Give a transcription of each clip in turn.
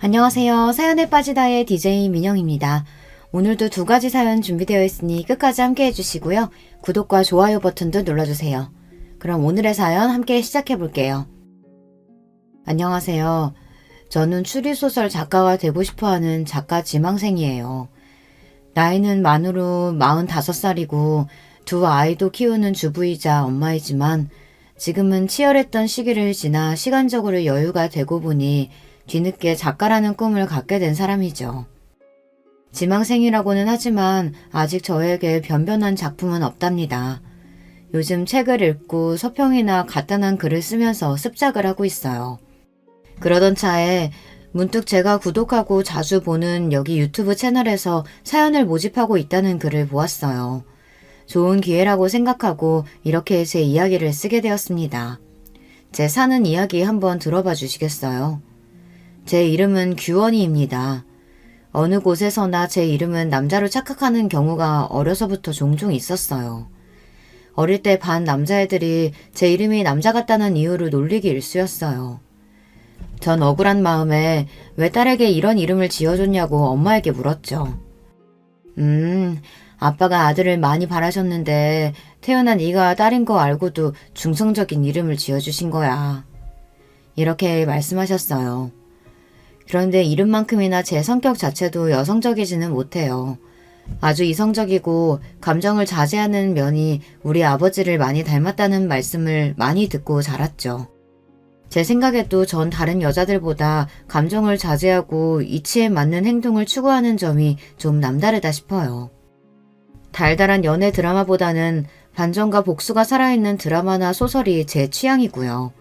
안녕하세요. 사연에 빠지다의 DJ 민영입니다. 오늘도 두 가지 사연 준비되어 있으니 끝까지 함께 해주시고요. 구독과 좋아요 버튼도 눌러주세요. 그럼 오늘의 사연 함께 시작해 볼게요. 안녕하세요. 저는 추리소설 작가가 되고 싶어하는 작가 지망생이에요. 나이는 만으로 45살이고 두 아이도 키우는 주부이자 엄마이지만 지금은 치열했던 시기를 지나 시간적으로 여유가 되고 보니 뒤늦게 작가라는 꿈을 갖게 된 사람이죠. 지망생이라고는 하지만 아직 저에게 변변한 작품은 없답니다. 요즘 책을 읽고 서평이나 간단한 글을 쓰면서 습작을 하고 있어요. 그러던 차에 문득 제가 구독하고 자주 보는 여기 유튜브 채널에서 사연을 모집하고 있다는 글을 보았어요. 좋은 기회라고 생각하고 이렇게 제 이야기를 쓰게 되었습니다. 제 사는 이야기 한번 들어봐 주시겠어요? 제 이름은 규원이입니다. 어느 곳에서나 제 이름은 남자로 착각하는 경우가 어려서부터 종종 있었어요. 어릴 때 반 남자애들이 제 이름이 남자 같다는 이유로 놀리기 일쑤였어요. 전 억울한 마음에 왜 딸에게 이런 이름을 지어줬냐고 엄마에게 물었죠. 아빠가 아들을 많이 바라셨는데 태어난 네가 딸인 거 알고도 중성적인 이름을 지어주신 거야. 이렇게 말씀하셨어요. 그런데 이름만큼이나 제 성격 자체도 여성적이지는 못해요. 아주 이성적이고 감정을 자제하는 면이 우리 아버지를 많이 닮았다는 말씀을 많이 듣고 자랐죠. 제 생각에도 전 다른 여자들보다 감정을 자제하고 이치에 맞는 행동을 추구하는 점이 좀 남다르다 싶어요. 달달한 연애 드라마보다는 반전과 복수가 살아있는 드라마나 소설이 제 취향이고요.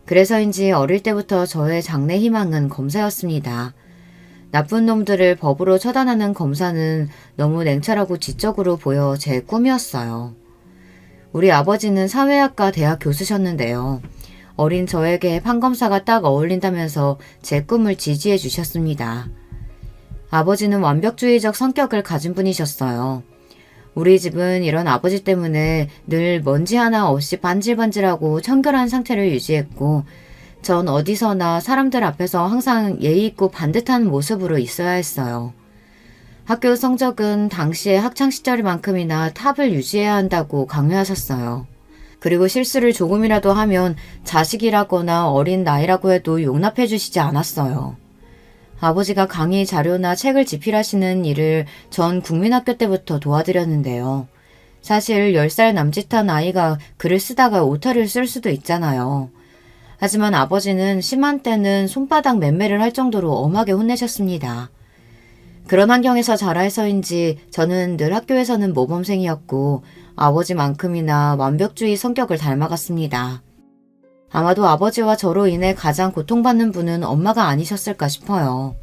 그래서인지 어릴 때부터 저의 장래 희망은 검사였습니다. 나쁜 놈들을 법으로 처단하는 검사는 너무 냉철하고 지적으로 보여 제 꿈이었어요. 우리 아버지는 사회학과 대학 교수셨는데요. 어린 저에게 판검사가 딱 어울린다면서 제 꿈을 지지해 주셨습니다. 아버지는 완벽주의적 성격을 가진 분이셨어요. 우리 집은 이런 아버지 때문에 늘 먼지 하나 없이 반질반질하고 청결한 상태를 유지했고 전 어디서나 사람들 앞에서 항상 예의 있고 반듯한 모습으로 있어야 했어요. 학교 성적은 당시의 학창시절만큼이나 탑을 유지해야 한다고 강요하셨어요. 그리고 실수를 조금이라도 하면 자식이라거나 어린 나이라고 해도 용납해 주시지 않았어요. 아버지가 강의 자료나 책을 집필하시는 일을 전 국민학교 때부터 도와드렸는데요. 사실 10살 남짓한 아이가 글을 쓰다가 오타를 쓸 수도 있잖아요. 하지만 아버지는 심한 때는 손바닥 맴매를 할 정도로 엄하게 혼내셨습니다. 그런 환경에서 자라서인지 저는 늘 학교에서는 모범생이었고 아버지만큼이나 완벽주의 성격을 닮아갔습니다. 아마도 아버지와 저로 인해 가장 고통받는 분은 엄마가 아니셨을까 싶어요.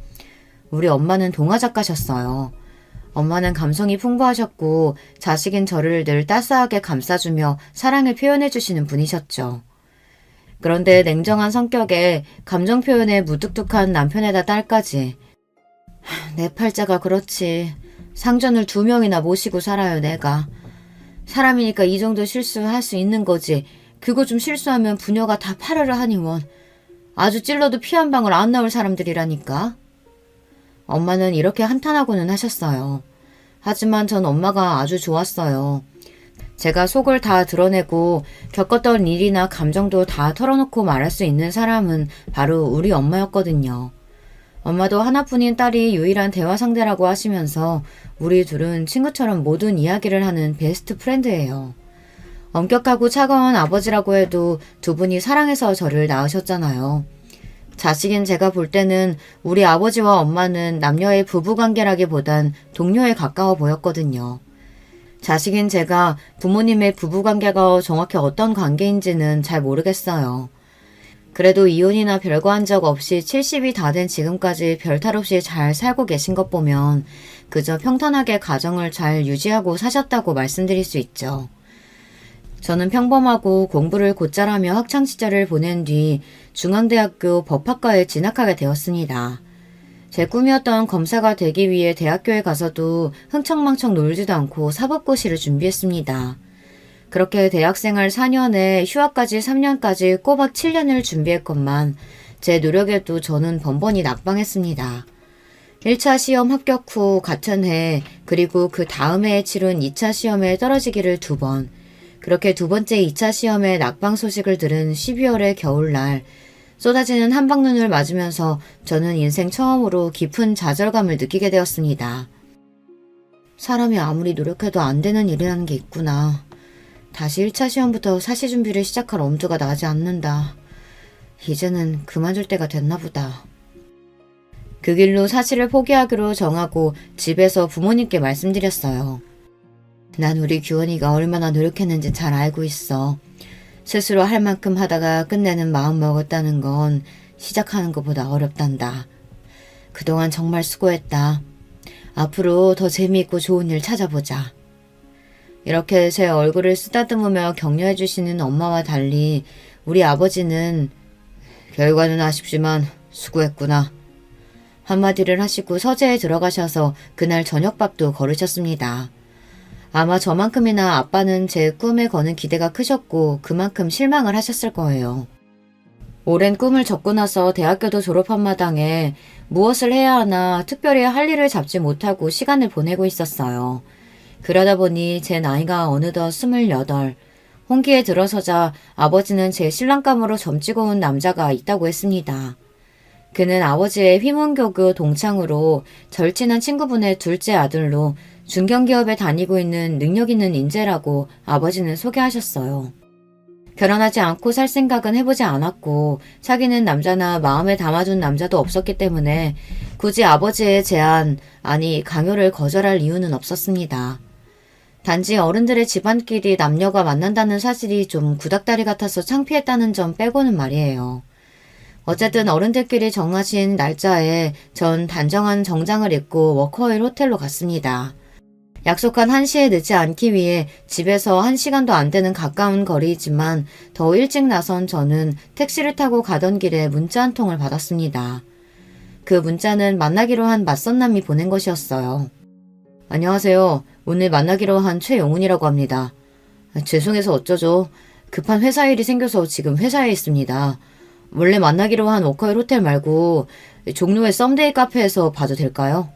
우리 엄마는 동화작가셨어요. 엄마는 감성이 풍부하셨고 자식인 저를 늘 따스하게 감싸주며 사랑을 표현해주시는 분이셨죠. 그런데 냉정한 성격에 감정 표현에 무뚝뚝한 남편에다 딸까지. 내 팔자가 그렇지. 상전을 2명이나 모시고 살아요 내가. 사람이니까 이 정도 실수할 수 있는 거지. 그거 좀 실수하면 부녀가 다 파르르 하니 원. 아주 찔러도 피 한 방울 안 나올 사람들이라니까. 엄마는 이렇게 한탄하고는 하셨어요. 하지만 전 엄마가 아주 좋았어요. 제가 속을 다 드러내고 겪었던 일이나 감정도 다 털어놓고 말할 수 있는 사람은 바로 우리 엄마였거든요. 엄마도 하나뿐인 딸이 유일한 대화 상대라고 하시면서 우리 둘은 친구처럼 모든 이야기를 하는 베스트 프렌드예요. 엄격하고 차가운 아버지라고 해도 두 분이 사랑해서 저를 낳으셨잖아요. 자식인 제가 볼 때는 우리 아버지와 엄마는 남녀의 부부관계라기보단 동료에 가까워 보였거든요. 자식인 제가 부모님의 부부관계가 정확히 어떤 관계인지는 잘 모르겠어요. 그래도 이혼이나 별거 한 적 없이 70이 다 된 지금까지 별탈 없이 잘 살고 계신 것 보면 그저 평탄하게 가정을 잘 유지하고 사셨다고 말씀드릴 수 있죠. 저는 평범하고 공부를 곧잘 하며 학창시절을 보낸 뒤 중앙대학교 법학과에 진학하게 되었습니다. 제 꿈이었던 검사가 되기 위해 대학교에 가서도 흥청망청 놀지도 않고 사법고시를 준비했습니다. 그렇게 대학생활 4년에 휴학까지 3년까지 꼬박 7년을 준비했건만 제 노력에도 저는 번번이 낙방했습니다. 1차 시험 합격 후 같은 해 그리고 그 다음 해에 치른 2차 시험에 떨어지기를 2번, 그렇게 두 번째 2차 시험의 낙방 소식을 들은 12월의 겨울날 쏟아지는 한방눈을 맞으면서 저는 인생 처음으로 깊은 좌절감을 느끼게 되었습니다. 사람이 아무리 노력해도 안 되는 일이라는 게 있구나. 다시 1차 시험부터 사시 준비를 시작할 엄두가 나지 않는다. 이제는 그만둘 때가 됐나 보다. 그 길로 사시를 포기하기로 정하고 집에서 부모님께 말씀드렸어요. 난 우리 규원이가 얼마나 노력했는지 잘 알고 있어. 스스로 할 만큼 하다가 끝내는 마음 먹었다는 건 시작하는 것보다 어렵단다. 그동안 정말 수고했다. 앞으로 더 재미있고 좋은 일 찾아보자. 이렇게 제 얼굴을 쓰다듬으며 격려해 주시는 엄마와 달리 우리 아버지는 결과는 아쉽지만 수고했구나. 한마디를 하시고 서재에 들어가셔서 그날 저녁밥도 거르셨습니다. 아마 저만큼이나 아빠는 제 꿈에 거는 기대가 크셨고 그만큼 실망을 하셨을 거예요. 오랜 꿈을 접고 나서 대학교도 졸업한 마당에 무엇을 해야 하나 특별히 할 일을 잡지 못하고 시간을 보내고 있었어요. 그러다 보니 제 나이가 어느덧 28, 홍기에 들어서자 아버지는 제 신랑감으로 점찍어 온 남자가 있다고 했습니다. 그는 아버지의 휘문교교 동창으로 절친한 친구분의 둘째 아들로 중견기업에 다니고 있는 능력 있는 인재라고 아버지는 소개하셨어요. 결혼하지 않고 살 생각은 해보지 않았고 사귀는 남자나 마음에 담아둔 남자도 없었기 때문에 굳이 아버지의 제안, 아니 강요를 거절할 이유는 없었습니다. 단지 어른들의 집안끼리 남녀가 만난다는 사실이 좀 구닥다리 같아서 창피했다는 점 빼고는 말이에요. 어쨌든 어른들끼리 정하신 날짜에 전 단정한 정장을 입고 워커힐 호텔로 갔습니다. 약속한 1시에 늦지 않기 위해 집에서 1시간도 안 되는 가까운 거리이지만 더 일찍 나선 저는 택시를 타고 가던 길에 문자 한 통을 받았습니다. 그 문자는 만나기로 한 맞선남이 보낸 것이었어요. 안녕하세요. 오늘 만나기로 한 최영훈이라고 합니다. 죄송해서 어쩌죠. 급한 회사 일이 생겨서 지금 회사에 있습니다. 원래 만나기로 한 워커힐 호텔 말고 종로의 썸데이 카페에서 봐도 될까요?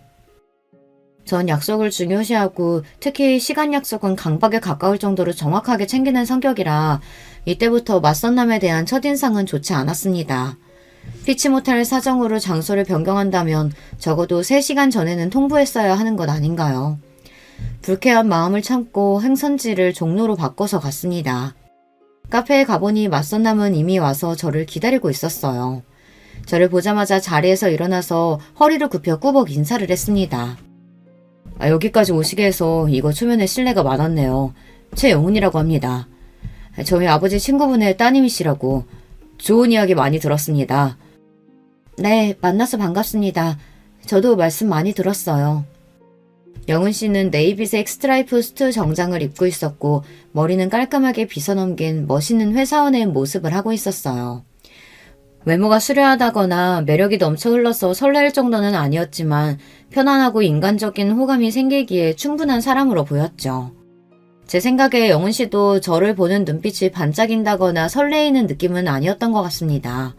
전 약속을 중요시하고 특히 시간 약속은 강박에 가까울 정도로 정확하게 챙기는 성격이라 이때부터 맞선남에 대한 첫인상은 좋지 않았습니다. 피치 못할 사정으로 장소를 변경한다면 적어도 3시간 전에는 통보했어야 하는 것 아닌가요? 불쾌한 마음을 참고 행선지를 종로로 바꿔서 갔습니다. 카페에 가보니 맞선남은 이미 와서 저를 기다리고 있었어요. 저를 보자마자 자리에서 일어나서 허리를 굽혀 꾸벅 인사를 했습니다. 여기까지 오시게 해서 이거 초면에 실례가 많았네요. 최영훈이라고 합니다. 저희 아버지 친구분의 따님이시라고. 좋은 이야기 많이 들었습니다. 네, 만나서 반갑습니다. 저도 말씀 많이 들었어요. 영훈 씨는 네이비색 스트라이프 수트 정장을 입고 있었고 머리는 깔끔하게 빗어넘긴 멋있는 회사원의 모습을 하고 있었어요. 외모가 수려하다거나 매력이 넘쳐 흘러서 설렐 정도는 아니었지만 편안하고 인간적인 호감이 생기기에 충분한 사람으로 보였죠. 제 생각에 영훈 씨도 저를 보는 눈빛이 반짝인다거나 설레이는 느낌은 아니었던 것 같습니다.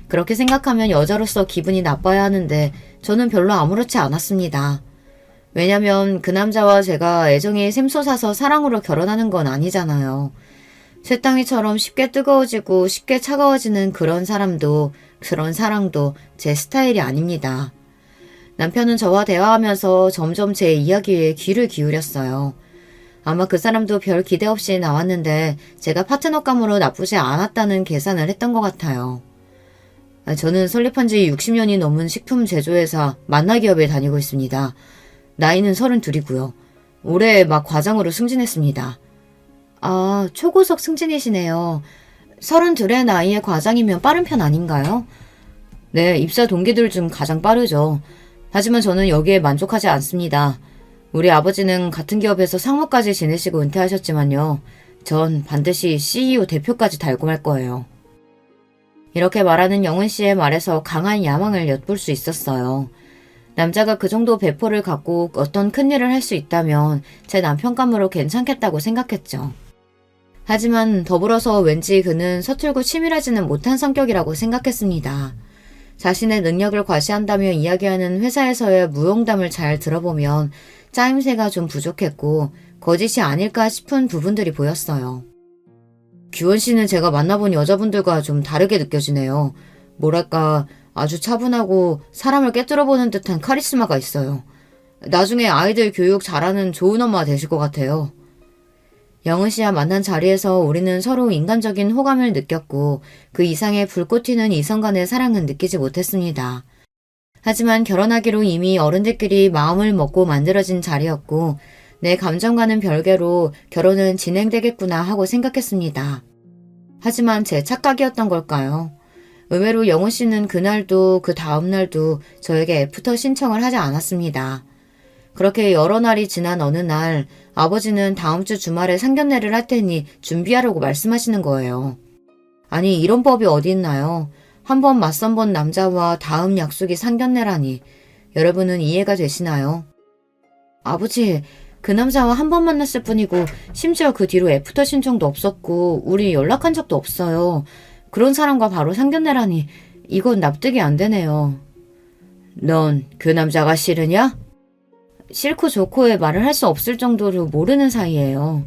그렇게 생각하면 여자로서 기분이 나빠야 하는데 저는 별로 아무렇지 않았습니다. 왜냐면 그 남자와 제가 애정이 샘솟아서 사랑으로 결혼하는 건 아니잖아요. 쇠땅이처럼 쉽게 뜨거워지고 쉽게 차가워지는 그런 사람도 그런 사랑도 제 스타일이 아닙니다. 남편은 저와 대화하면서 점점 제 이야기에 귀를 기울였어요. 아마 그 사람도 별 기대 없이 나왔는데 제가 파트너감으로 나쁘지 않았다는 계산을 했던 것 같아요. 저는 설립한 지 60년이 넘은 식품 제조회사 만나기업에 다니고 있습니다. 나이는 32이고요. 올해 막 과장으로 승진했습니다. 아, 초고속 승진이시네요. 32의 나이에 과장이면 빠른 편 아닌가요? 네, 입사 동기들 중 가장 빠르죠. 하지만 저는 여기에 만족하지 않습니다. 우리 아버지는 같은 기업에서 상무까지 지내시고 은퇴하셨지만요. 전 반드시 CEO 대표까지 달고 말 거예요. 이렇게 말하는 영훈 씨의 말에서 강한 야망을 엿볼 수 있었어요. 남자가 그 정도 배포를 갖고 어떤 큰일을 할 수 있다면 제 남편감으로 괜찮겠다고 생각했죠. 하지만 더불어서 왠지 그는 서툴고 치밀하지는 못한 성격이라고 생각했습니다. 자신의 능력을 과시한다며 이야기하는 회사에서의 무용담을 잘 들어보면 짜임새가 좀 부족했고 거짓이 아닐까 싶은 부분들이 보였어요. 규원 씨는 제가 만나본 여자분들과 좀 다르게 느껴지네요. 뭐랄까 아주 차분하고 사람을 꿰뚫어보는 듯한 카리스마가 있어요. 나중에 아이들 교육 잘하는 좋은 엄마 되실 것 같아요. 영은 씨와 만난 자리에서 우리는 서로 인간적인 호감을 느꼈고 그 이상의 불꽃 튀는 이성 간의 사랑은 느끼지 못했습니다. 하지만 결혼하기로 이미 어른들끼리 마음을 먹고 만들어진 자리였고 내 감정과는 별개로 결혼은 진행되겠구나 하고 생각했습니다. 하지만 제 착각이었던 걸까요? 의외로 영훈 씨는 그날도 그 다음날도 저에게 애프터 신청을 하지 않았습니다. 그렇게 여러 날이 지난 어느 날 아버지는 다음 주 주말에 상견례를 할 테니 준비하라고 말씀하시는 거예요. 아니 이런 법이 어디 있나요? 한 번 맞선 본 남자와 다음 약속이 상견례라니. 여러분은 이해가 되시나요? 아버지, 그 남자와 한 번 만났을 뿐이고 심지어 그 뒤로 애프터 신청도 없었고 우리 연락한 적도 없어요. 그런 사람과 바로 상견례라니 이건 납득이 안 되네요. 넌 그 남자가 싫으냐? 싫고 좋고의 말을 할 수 없을 정도로 모르는 사이예요.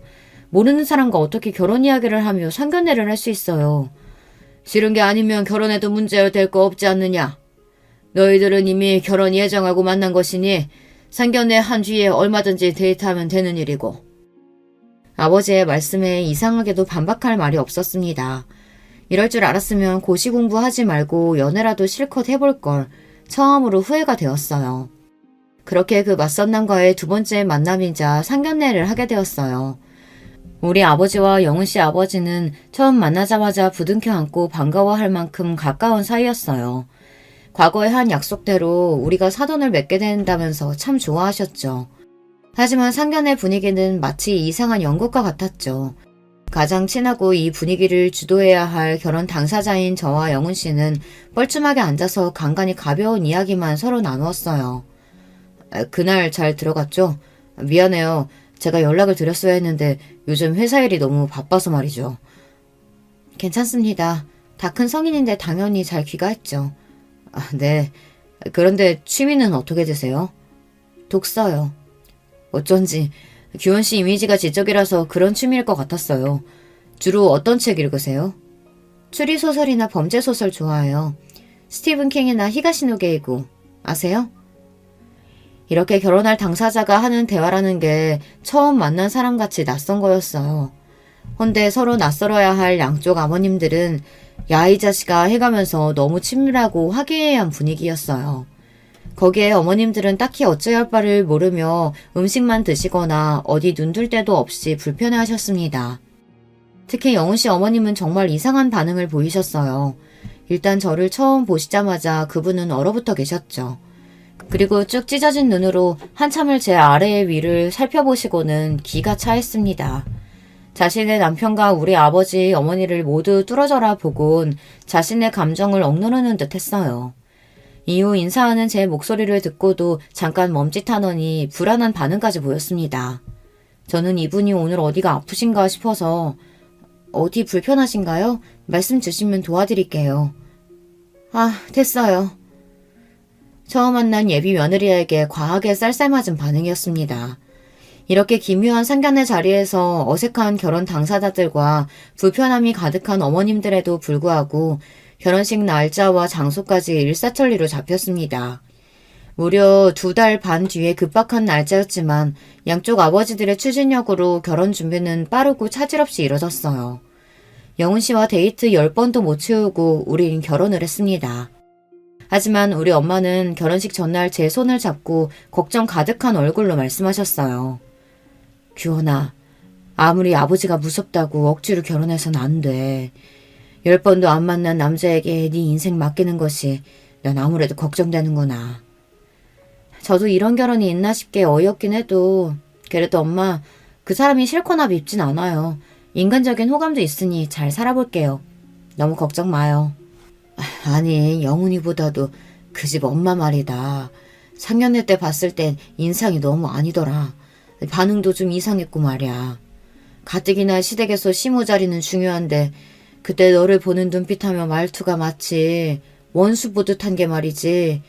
모르는 사람과 어떻게 결혼 이야기를 하며 상견례를 할 수 있어요. 싫은 게 아니면 결혼해도 문제될 거 없지 않느냐. 너희들은 이미 결혼 예정하고 만난 것이니 상견례 한 뒤에 얼마든지 데이트하면 되는 일이고. 아버지의 말씀에 이상하게도 반박할 말이 없었습니다. 이럴 줄 알았으면 고시 공부하지 말고 연애라도 실컷 해볼 걸 처음으로 후회가 되었어요. 그렇게 그 맞선 남과의 두 번째 만남이자 상견례를 하게 되었어요. 우리 아버지와 영은 씨 아버지는 처음 만나자마자 부둥켜 안고 반가워할 만큼 가까운 사이였어요. 과거에 한 약속대로 우리가 사돈을 맺게 된다면서 참 좋아하셨죠. 하지만 상견례 분위기는 마치 이상한 연극과 같았죠. 가장 친하고 이 분위기를 주도해야 할 결혼 당사자인 저와 영은 씨는 뻘쭘하게 앉아서 간간히 가벼운 이야기만 서로 나누었어요. 그날 잘 들어갔죠? 미안해요. 제가 연락을 드렸어야 했는데 요즘 회사 일이 너무 바빠서 말이죠. 괜찮습니다. 다 큰 성인인데 당연히 잘 귀가했죠. 네. 그런데 취미는 어떻게 되세요? 독서요. 어쩐지 규원 씨 이미지가 지적이라서 그런 취미일 것 같았어요. 주로 어떤 책 읽으세요? 추리소설이나 범죄소설 좋아해요. 스티븐 킹이나 히가시노 게이고 아세요? 이렇게 결혼할 당사자가 하는 대화라는 게 처음 만난 사람같이 낯선 거였어요. 헌데 서로 낯설어야 할 양쪽 아버님들은 야 이 자식아 해가면서 너무 친밀하고 화기애애한 분위기였어요. 거기에 어머님들은 딱히 어찌할 할 바를 모르며 음식만 드시거나 어디 눈둘 데도 없이 불편해하셨습니다. 특히 영훈 씨 어머님은 정말 이상한 반응을 보이셨어요. 일단 저를 처음 보시자마자 그분은 얼어붙어 계셨죠. 그리고 쭉 찢어진 눈으로 한참을 제 아래의 위를 살펴보시고는 기가 차했습니다. 자신의 남편과 우리 아버지, 어머니를 모두 뚫어져라 보곤 자신의 감정을 억누르는 듯 했어요. 이후 인사하는 제 목소리를 듣고도 잠깐 멈칫하더니 불안한 반응까지 보였습니다. 저는 이분이 오늘 어디가 아프신가 싶어서 어디 불편하신가요? 말씀 주시면 도와드릴게요. 됐어요. 처음 만난 예비 며느리에게 과하게 쌀쌀맞은 반응이었습니다. 이렇게 기묘한 상견례 자리에서 어색한 결혼 당사자들과 불편함이 가득한 어머님들에도 불구하고 결혼식 날짜와 장소까지 일사천리로 잡혔습니다. 무려 2달 반 뒤에 급박한 날짜였지만 양쪽 아버지들의 추진력으로 결혼 준비는 빠르고 차질없이 이뤄졌어요. 영훈 씨와 데이트 10번도 못 채우고 우린 결혼을 했습니다. 하지만 우리 엄마는 결혼식 전날 제 손을 잡고 걱정 가득한 얼굴로 말씀하셨어요. 규원아, 아무리 아버지가 무섭다고 억지로 결혼해선 안 돼. 10번도 안 만난 남자에게 네 인생 맡기는 것이 난 아무래도 걱정되는구나. 저도 이런 결혼이 있나 싶게 어이없긴 해도 그래도 엄마, 그 사람이 싫거나 밉진 않아요. 인간적인 호감도 있으니 잘 살아볼게요. 너무 걱정 마요. 아니, 영훈이보다도 그 집 엄마 말이다. 상견례 때 봤을 땐 인상이 너무 아니더라. 반응도 좀 이상했고 말이야. 가뜩이나 시댁에서 시모 자리는 중요한데 그때 너를 보는 눈빛하며 말투가 마치 원수 보듯 한 게 말이지.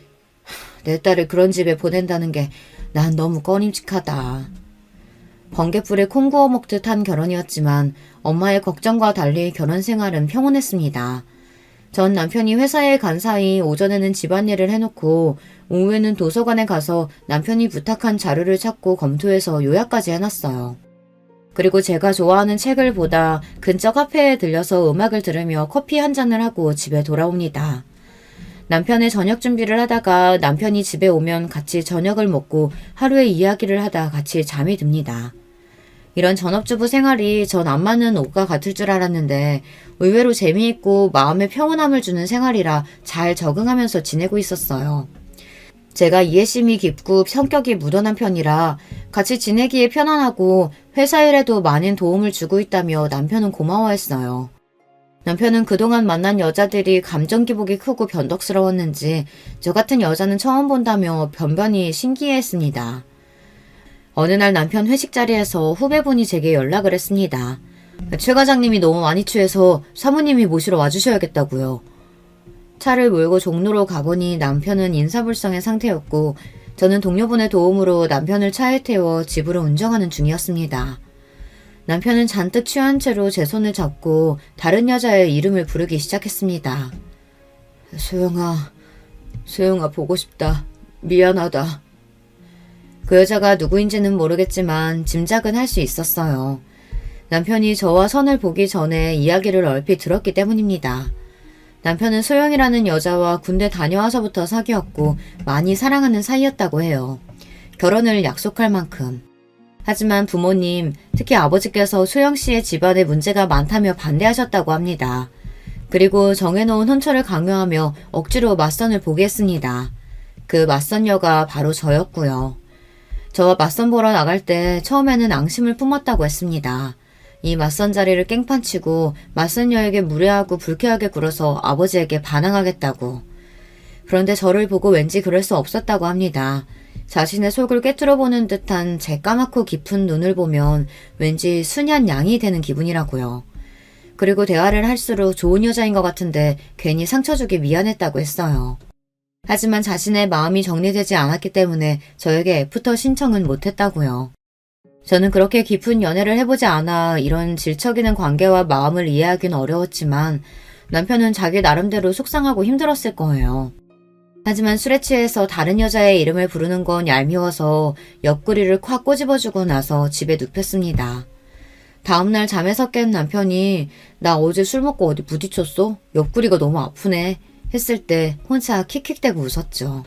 내 딸을 그런 집에 보낸다는 게 난 너무 꺼림칙하다. 번갯불에 콩 구워 먹듯 한 결혼이었지만 엄마의 걱정과 달리 결혼 생활은 평온했습니다. 전 남편이 회사에 간 사이 오전에는 집안일을 해놓고 오후에는 도서관에 가서 남편이 부탁한 자료를 찾고 검토해서 요약까지 해놨어요. 그리고 제가 좋아하는 책을 보다 근처 카페에 들려서 음악을 들으며 커피 한 잔을 하고 집에 돌아옵니다. 남편의 저녁 준비를 하다가 남편이 집에 오면 같이 저녁을 먹고 하루의 이야기를 하다 같이 잠이 듭니다. 이런 전업주부 생활이 전 안 맞는 옷과 같을 줄 알았는데 의외로 재미있고 마음의 평온함을 주는 생활이라 잘 적응하면서 지내고 있었어요. 제가 이해심이 깊고 성격이 무던한 편이라 같이 지내기에 편안하고 회사 일에도 많은 도움을 주고 있다며 남편은 고마워했어요. 남편은 그동안 만난 여자들이 감정 기복이 크고 변덕스러웠는지 저 같은 여자는 처음 본다며 변변히 신기해했습니다. 어느 날 남편 회식 자리에서 후배분이 제게 연락을 했습니다. 최 과장님이 너무 많이 취해서 사모님이 모시러 와주셔야겠다고요. 차를 몰고 종로로 가보니 남편은 인사불성의 상태였고 저는 동료분의 도움으로 남편을 차에 태워 집으로 운전하는 중이었습니다. 남편은 잔뜩 취한 채로 제 손을 잡고 다른 여자의 이름을 부르기 시작했습니다. 소영아 보고 싶다. 미안하다. 그 여자가 누구인지는 모르겠지만 짐작은 할 수 있었어요. 남편이 저와 선을 보기 전에 이야기를 얼핏 들었기 때문입니다. 남편은 소영이라는 여자와 군대 다녀와서부터 사귀었고 많이 사랑하는 사이였다고 해요. 결혼을 약속할 만큼. 하지만 부모님, 특히 아버지께서 소영 씨의 집안에 문제가 많다며 반대하셨다고 합니다. 그리고 정해놓은 혼처를 강요하며 억지로 맞선을 보게 했습니다. 그 맞선녀가 바로 저였고요. 저와 맞선 보러 나갈 때 처음에는 앙심을 품었다고 했습니다. 이 맞선 자리를 깽판치고 맞선녀에게 무례하고 불쾌하게 굴어서 아버지에게 반항하겠다고. 그런데 저를 보고 왠지 그럴 수 없었다고 합니다. 자신의 속을 꿰뚫어보는 듯한 제 까맣고 깊은 눈을 보면 왠지 순한 양이 되는 기분이라고요. 그리고 대화를 할수록 좋은 여자인 것 같은데 괜히 상처 주기 미안했다고 했어요. 하지만 자신의 마음이 정리되지 않았기 때문에 저에게 애프터 신청은 못했다고요. 저는 그렇게 깊은 연애를 해보지 않아 이런 질척이는 관계와 마음을 이해하기는 어려웠지만 남편은 자기 나름대로 속상하고 힘들었을 거예요. 하지만 술에 취해서 다른 여자의 이름을 부르는 건 얄미워서 옆구리를 콱 꼬집어주고 나서 집에 눕혔습니다. 다음날 잠에서 깬 남편이 나 어제 술 먹고 어디 부딪혔어? 옆구리가 너무 아프네 했을 때 혼자 킥킥대고 웃었죠.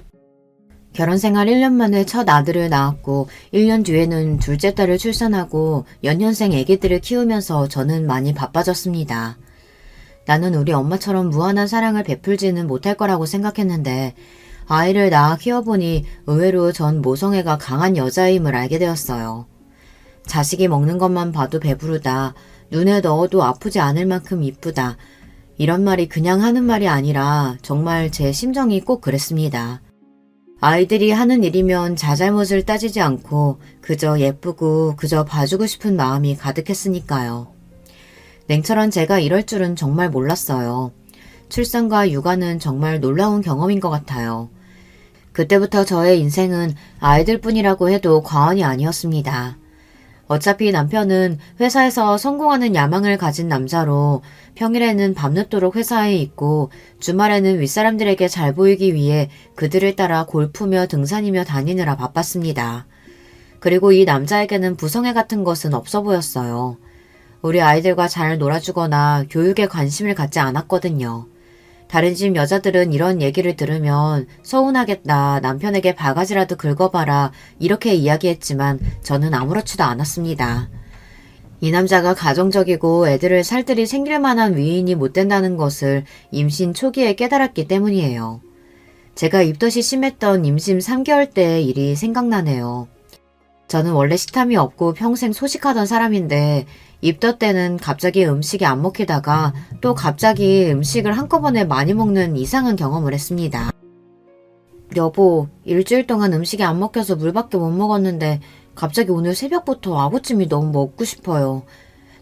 결혼생활 1년 만에 첫 아들을 낳았고 1년 뒤에는 둘째 딸을 출산하고 연년생 아기들을 키우면서 저는 많이 바빠졌습니다. 나는 우리 엄마처럼 무한한 사랑을 베풀지는 못할 거라고 생각했는데 아이를 낳아 키워보니 의외로 전 모성애가 강한 여자임을 알게 되었어요. 자식이 먹는 것만 봐도 배부르다. 눈에 넣어도 아프지 않을 만큼 이쁘다. 이런 말이 그냥 하는 말이 아니라 정말 제 심정이 꼭 그랬습니다. 아이들이 하는 일이면 자잘못을 따지지 않고 그저 예쁘고 그저 봐주고 싶은 마음이 가득했으니까요. 냉철한 제가 이럴 줄은 정말 몰랐어요. 출산과 육아는 정말 놀라운 경험인 것 같아요. 그때부터 저의 인생은 아이들뿐이라고 해도 과언이 아니었습니다. 어차피 남편은 회사에서 성공하는 야망을 가진 남자로 평일에는 밤늦도록 회사에 있고 주말에는 윗사람들에게 잘 보이기 위해 그들을 따라 골프며 등산이며 다니느라 바빴습니다. 그리고 이 남자에게는 부성애 같은 것은 없어 보였어요. 우리 아이들과 잘 놀아주거나 교육에 관심을 갖지 않았거든요. 다른 집 여자들은 이런 얘기를 들으면 서운하겠다, 남편에게 바가지라도 긁어봐라 이렇게 이야기했지만 저는 아무렇지도 않았습니다. 이 남자가 가정적이고 애들을 살뜰히 챙길 만한 위인이 못 된다는 것을 임신 초기에 깨달았기 때문이에요. 제가 입덧이 심했던 임신 3개월 때의 일이 생각나네요. 저는 원래 식탐이 없고 평생 소식하던 사람인데 입덧 때는 갑자기 음식이 안 먹히다가 또 갑자기 음식을 한꺼번에 많이 먹는 이상한 경험을 했습니다. 여보, 일주일 동안 음식이 안 먹혀서 물밖에 못 먹었는데 갑자기 오늘 새벽부터 아구찜이 너무 먹고 싶어요.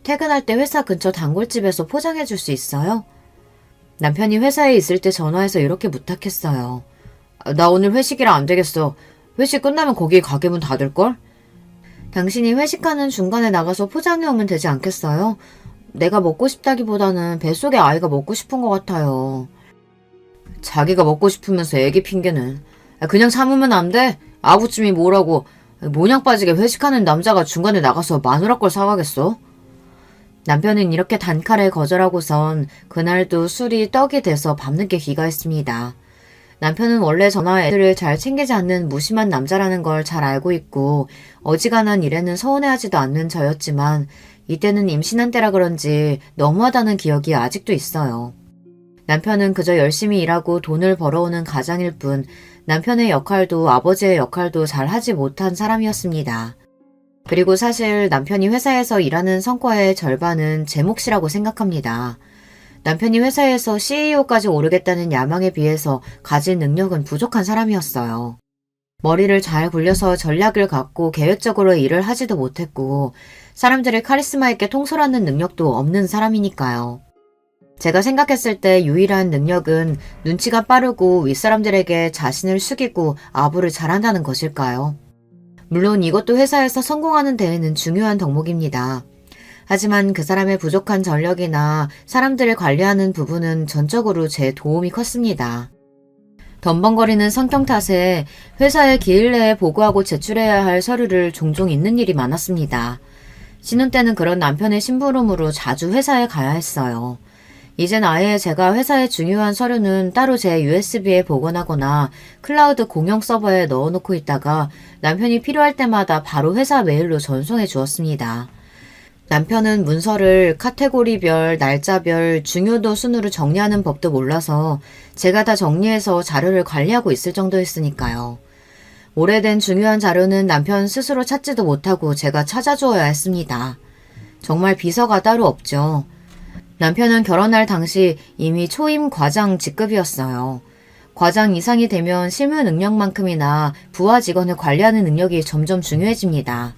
퇴근할 때 회사 근처 단골집에서 포장해 줄 수 있어요? 남편이 회사에 있을 때 전화해서 이렇게 부탁했어요. 나 오늘 회식이라 안 되겠어. 회식 끝나면 거기 가게 문 닫을걸? 당신이 회식하는 중간에 나가서 포장해 오면 되지 않겠어요? 내가 먹고 싶다기보다는 뱃속에 아이가 먹고 싶은 것 같아요. 자기가 먹고 싶으면서 애기 핑계는. 그냥 참으면 안 돼? 아구찜이 뭐라고. 모냥 빠지게 회식하는 남자가 중간에 나가서 마누라 걸 사가겠어? 남편은 이렇게 단칼에 거절하고선 그날도 술이 떡이 돼서 밤늦게 귀가했습니다. 남편은 원래 저나 애들을 잘 챙기지 않는 무심한 남자라는 걸 잘 알고 있고 어지간한 일에는 서운해하지도 않는 저였지만 이때는 임신한 때라 그런지 너무하다는 기억이 아직도 있어요. 남편은 그저 열심히 일하고 돈을 벌어오는 가장일 뿐 남편의 역할도 아버지의 역할도 잘 하지 못한 사람이었습니다. 그리고 사실 남편이 회사에서 일하는 성과의 절반은 제 몫이라고 생각합니다. 남편이 회사에서 CEO까지 오르겠다는 야망에 비해서 가진 능력은 부족한 사람이었어요. 머리를 잘 굴려서 전략을 갖고 계획적으로 일을 하지도 못했고 사람들을 카리스마 있게 통솔하는 능력도 없는 사람이니까요. 제가 생각했을 때 유일한 능력은 눈치가 빠르고 윗사람들에게 자신을 숙이고 아부를 잘한다는 것일까요? 물론 이것도 회사에서 성공하는 데에는 중요한 덕목입니다. 하지만 그 사람의 부족한 전력이나 사람들을 관리하는 부분은 전적으로 제 도움이 컸습니다. 덤벙거리는 성격 탓에 회사에 기일 내에 보고하고 제출해야 할 서류를 종종 잊는 일이 많았습니다. 신혼 때는 그런 남편의 심부름으로 자주 회사에 가야 했어요. 이젠 아예 제가 회사의 중요한 서류는 따로 제 USB에 복원하거나 클라우드 공용 서버에 넣어놓고 있다가 남편이 필요할 때마다 바로 회사 메일로 전송해 주었습니다. 남편은 문서를 카테고리별, 날짜별, 중요도 순으로 정리하는 법도 몰라서 제가 다 정리해서 자료를 관리하고 있을 정도였으니까요. 오래된 중요한 자료는 남편 스스로 찾지도 못하고 제가 찾아주어야 했습니다. 정말 비서가 따로 없죠. 남편은 결혼할 당시 이미 초임 과장 직급이었어요. 과장 이상이 되면 실무 능력만큼이나 부하 직원을 관리하는 능력이 점점 중요해집니다.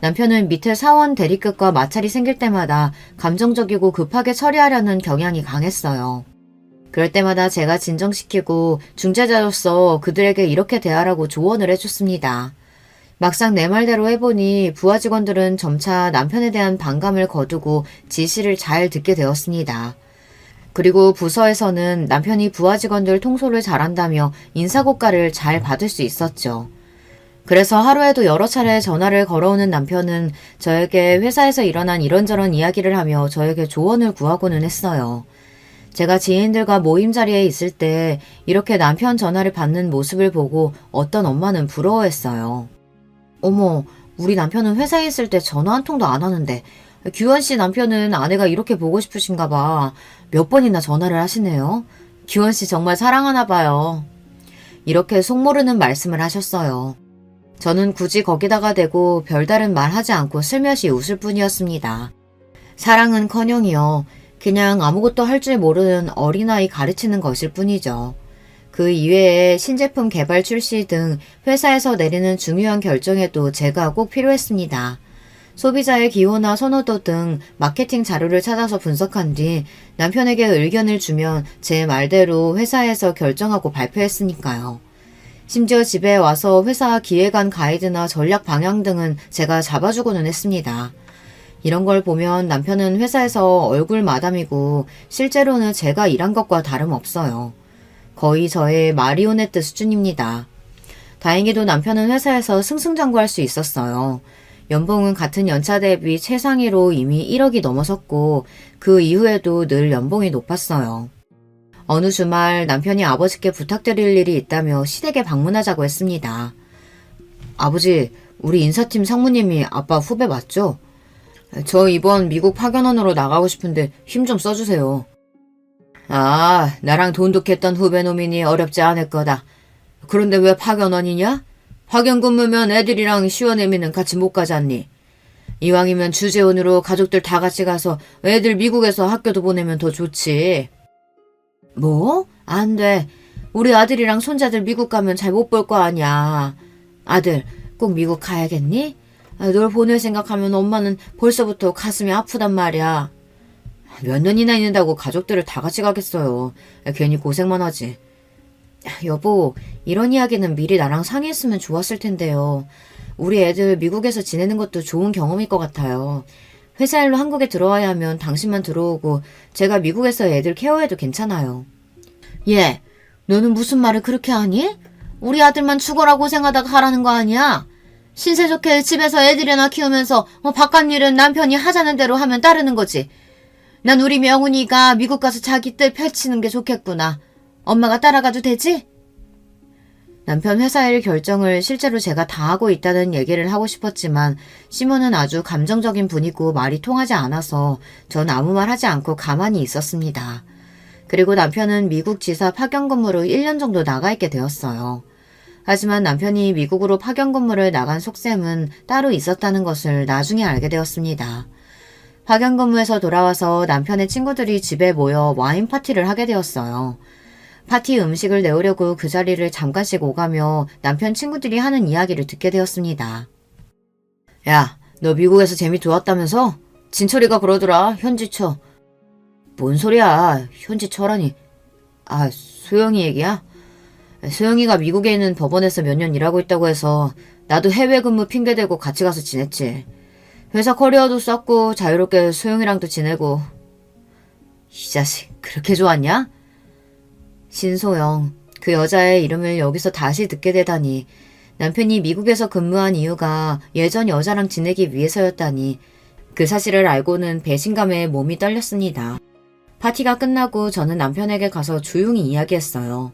남편은 밑에 사원 대리급과 마찰이 생길 때마다 감정적이고 급하게 처리하려는 경향이 강했어요. 그럴 때마다 제가 진정시키고 중재자로서 그들에게 이렇게 대하라고 조언을 해줬습니다. 막상 내 말대로 해보니 부하 직원들은 점차 남편에 대한 반감을 거두고 지시를 잘 듣게 되었습니다. 그리고 부서에서는 남편이 부하 직원들 통솔을 잘한다며 인사고과를 잘 받을 수 있었죠. 그래서 하루에도 여러 차례 전화를 걸어오는 남편은 저에게 회사에서 일어난 이런저런 이야기를 하며 저에게 조언을 구하고는 했어요. 제가 지인들과 모임 자리에 있을 때 이렇게 남편 전화를 받는 모습을 보고 어떤 엄마는 부러워했어요. 어머, 우리 남편은 회사에 있을 때 전화 한 통도 안 하는데 규원 씨 남편은 아내가 이렇게 보고 싶으신가 봐. 몇 번이나 전화를 하시네요. 규원 씨 정말 사랑하나 봐요. 이렇게 속모르는 말씀을 하셨어요. 저는 굳이 거기다가 대고 별다른 말 하지 않고 슬며시 웃을 뿐이었습니다. 사랑은커녕이요. 그냥 아무것도 할 줄 모르는 어린아이 가르치는 것일 뿐이죠. 그 이외에 신제품 개발 출시 등 회사에서 내리는 중요한 결정에도 제가 꼭 필요했습니다. 소비자의 기호나 선호도 등 마케팅 자료를 찾아서 분석한 뒤 남편에게 의견을 주면 제 말대로 회사에서 결정하고 발표했으니까요. 심지어 집에 와서 회사 기획안 가이드나 전략 방향 등은 제가 잡아주고는 했습니다. 이런 걸 보면 남편은 회사에서 얼굴 마담이고 실제로는 제가 일한 것과 다름없어요. 거의 저의 마리오네트 수준입니다. 다행히도 남편은 회사에서 승승장구할 수 있었어요. 연봉은 같은 연차 대비 최상위로 이미 1억이 넘어섰고 그 이후에도 늘 연봉이 높았어요. 어느 주말 남편이 아버지께 부탁드릴 일이 있다며 시댁에 방문하자고 했습니다. 아버지, 우리 인사팀 상무님이 아빠 후배 맞죠? 저 이번 미국 파견원으로 나가고 싶은데 힘 좀 써주세요. 아, 나랑 돈독했던 후배놈이니 어렵지 않을 거다. 그런데 왜 파견원이냐? 파견 근무면 애들이랑 시원애미는 같이 못 가지 않니? 이왕이면 주재원으로 가족들 다 같이 가서 애들 미국에서 학교도 보내면 더 좋지. 뭐? 안 돼. 우리 아들이랑 손자들 미국 가면 잘 못 볼 거 아니야. 아들, 꼭 미국 가야겠니? 널 보낼 생각하면 엄마는 벌써부터 가슴이 아프단 말이야. 몇 년이나 있는다고 가족들을 다 같이 가겠어요. 괜히 고생만 하지. 여보, 이런 이야기는 미리 나랑 상의했으면 좋았을 텐데요. 우리 애들 미국에서 지내는 것도 좋은 경험일 것 같아요. 회사 일로 한국에 들어와야 하면 당신만 들어오고 제가 미국에서 애들 케어해도 괜찮아요. 얘, 너는 무슨 말을 그렇게 하니? 우리 아들만 죽어라 고생하다가 하라는 거 아니야? 신세 좋게 집에서 애들이나 키우면서 바깥 일은 남편이 하자는 대로 하면 따르는 거지. 난 우리 명훈이가 미국 가서 자기 뜻 펼치는 게 좋겠구나. 엄마가 따라가도 되지? 남편 회사 일 결정을 실제로 제가 다 하고 있다는 얘기를 하고 싶었지만 시몬은 아주 감정적인 분이고 말이 통하지 않아서 전 아무 말 하지 않고 가만히 있었습니다. 그리고 남편은 미국 지사 파견 근무로 1년 정도 나가 있게 되었어요. 하지만 남편이 미국으로 파견 근무를 나간 속셈은 따로 있었다는 것을 나중에 알게 되었습니다. 파견 근무에서 돌아와서 남편의 친구들이 집에 모여 와인 파티를 하게 되었어요. 파티 음식을 내오려고 그 자리를 잠깐씩 오가며 남편 친구들이 하는 이야기를 듣게 되었습니다. 야, 너 미국에서 재미 좋았다면서? 진철이가 그러더라, 현지처. 뭔 소리야, 현지처라니. 아, 소영이 얘기야? 소영이가 미국에 있는 법원에서 몇 년 일하고 있다고 해서 나도 해외 근무 핑계대고 같이 가서 지냈지. 회사 커리어도 쌓고 자유롭게 소영이랑도 지내고. 이 자식 그렇게 좋았냐? 신소영, 그 여자의 이름을 여기서 다시 듣게 되다니. 남편이 미국에서 근무한 이유가 예전 여자랑 지내기 위해서였다니. 그 사실을 알고는 배신감에 몸이 떨렸습니다. 파티가 끝나고 저는 남편에게 가서 조용히 이야기했어요.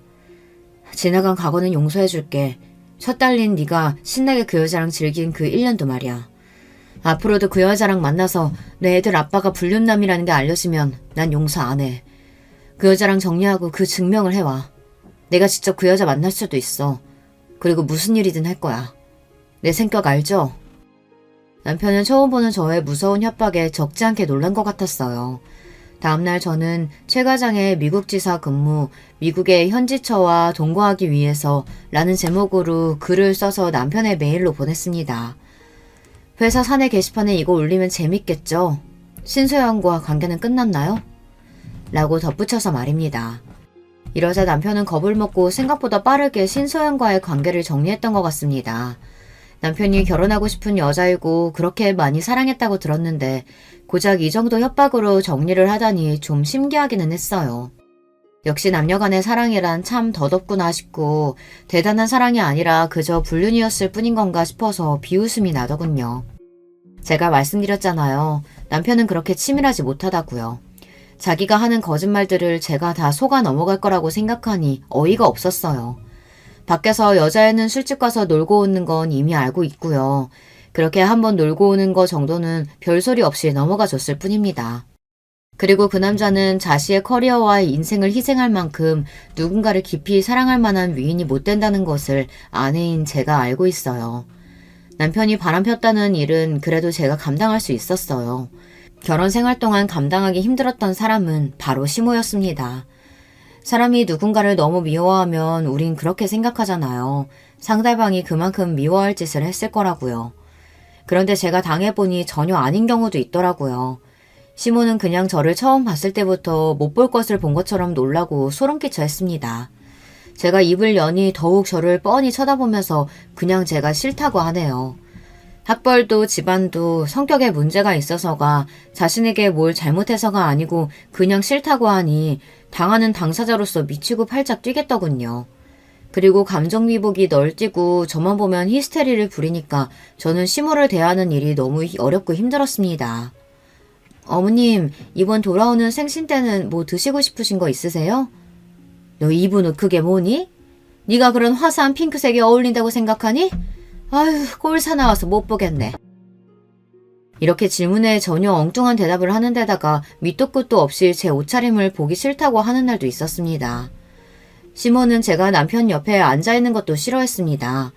지나간 과거는 용서해줄게. 첫 딸린 네가 신나게 그 여자랑 즐긴 그 1년도 말이야. 앞으로도 그 여자랑 만나서 내 애들 아빠가 불륜남이라는 게 알려지면 난 용서 안 해. 그 여자랑 정리하고 그 증명을 해와. 내가 직접 그 여자 만날 수도 있어. 그리고 무슨 일이든 할 거야. 내 성격 알죠? 남편은 처음 보는 저의 무서운 협박에 적지 않게 놀란 것 같았어요. 다음날 저는 최 과장의 미국 지사 근무, 미국의 현지처와 동거하기 위해서 라는 제목으로 글을 써서 남편의 메일로 보냈습니다. 회사 사내 게시판에 이거 올리면 재밌겠죠? 신소영과 관계는 끝났나요? 라고 덧붙여서 말입니다. 이러자 남편은 겁을 먹고 생각보다 빠르게 신소영과의 관계를 정리했던 것 같습니다. 남편이 결혼하고 싶은 여자이고 그렇게 많이 사랑했다고 들었는데 고작 이 정도 협박으로 정리를 하다니 좀 신기하기는 했어요. 역시 남녀간의 사랑이란 참 덧없구나 싶고 대단한 사랑이 아니라 그저 불륜이었을 뿐인 건가 싶어서 비웃음이 나더군요. 제가 말씀드렸잖아요. 남편은 그렇게 치밀하지 못하다고요. 자기가 하는 거짓말들을 제가 다 속아 넘어갈 거라고 생각하니 어이가 없었어요. 밖에서 여자애는 술집 가서 놀고 오는 건 이미 알고 있고요. 그렇게 한번 놀고 오는 거 정도는 별소리 없이 넘어가 줬을 뿐입니다. 그리고 그 남자는 자신의 커리어와 인생을 희생할 만큼 누군가를 깊이 사랑할 만한 위인이 못 된다는 것을 아내인 제가 알고 있어요. 남편이 바람 폈다는 일은 그래도 제가 감당할 수 있었어요. 결혼 생활 동안 감당하기 힘들었던 사람은 바로 시모였습니다. 사람이 누군가를 너무 미워하면 우린 그렇게 생각하잖아요. 상대방이 그만큼 미워할 짓을 했을 거라고요. 그런데 제가 당해보니 전혀 아닌 경우도 있더라고요. 시모는 그냥 저를 처음 봤을 때부터 못 볼 것을 본 것처럼 놀라고 소름끼쳐 했습니다. 제가 입을 여니 더욱 저를 뻔히 쳐다보면서 그냥 제가 싫다고 하네요. 학벌도 집안도 성격에 문제가 있어서가 자신에게 뭘 잘못해서가 아니고 그냥 싫다고 하니 당하는 당사자로서 미치고 팔짝 뛰겠더군요. 그리고 감정미복이 널뛰고 저만 보면 히스테리를 부리니까 저는 시모를 대하는 일이 너무 어렵고 힘들었습니다. 어머님, 이번 돌아오는 생신 때는 뭐 드시고 싶으신 거 있으세요? 너 이분은 그게 뭐니? 네가 그런 화사한 핑크색이 어울린다고 생각하니? 아휴, 꼴 사나워서 못 보겠네. 이렇게 질문에 전혀 엉뚱한 대답을 하는 데다가 밑도 끝도 없이 제 옷차림을 보기 싫다고 하는 날도 있었습니다. 시모는 제가 남편 옆에 앉아있는 것도 싫어했습니다.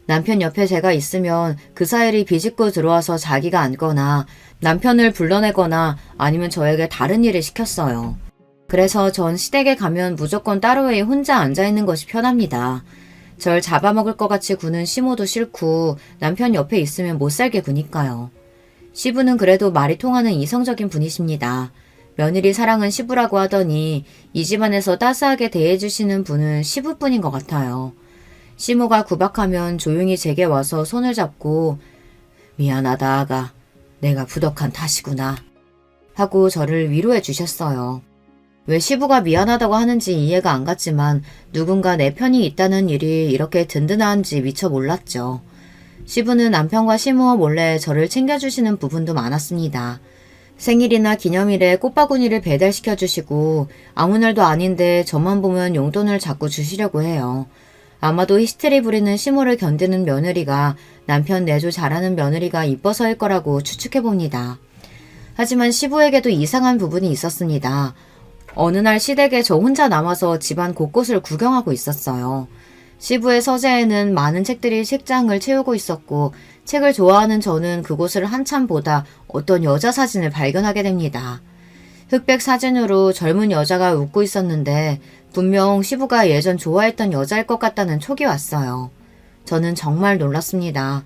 남편 옆에 제가 있으면 그 사이를 비집고 들어와서 자기가 앉거나 남편을 불러내거나 아니면 저에게 다른 일을 시켰어요. 그래서 전 시댁에 가면 무조건 따로에 혼자 앉아있는 것이 편합니다. 절 잡아먹을 것 같이 구는 시모도 싫고 남편 옆에 있으면 못 살게 구니까요. 시부는 그래도 말이 통하는 이성적인 분이십니다. 며느리 사랑은 시부라고 하더니 이 집안에서 따스하게 대해주시는 분은 시부뿐인 것 같아요. 시모가 구박하면 조용히 제게 와서 손을 잡고 미안하다 아가. 내가 부덕한 탓이구나. 하고 저를 위로해 주셨어요. 왜 시부가 미안하다고 하는지 이해가 안 갔지만 누군가 내 편이 있다는 일이 이렇게 든든한지 미처 몰랐죠. 시부는 남편과 시모 몰래 저를 챙겨주시는 부분도 많았습니다. 생일이나 기념일에 꽃바구니를 배달시켜 주시고 아무 날도 아닌데 저만 보면 용돈을 자꾸 주시려고 해요. 아마도 히스테리 부리는 시모를 견디는 며느리가 남편 내조 잘하는 며느리가 이뻐서일 거라고 추측해봅니다. 하지만 시부에게도 이상한 부분이 있었습니다. 어느 날 시댁에 저 혼자 남아서 집안 곳곳을 구경하고 있었어요. 시부의 서재에는 많은 책들이 책장을 채우고 있었고 책을 좋아하는 저는 그곳을 한참 보다 어떤 여자 사진을 발견하게 됩니다. 흑백 사진으로 젊은 여자가 웃고 있었는데 분명 시부가 예전 좋아했던 여자일 것 같다는 촉이 왔어요. 저는 정말 놀랐습니다.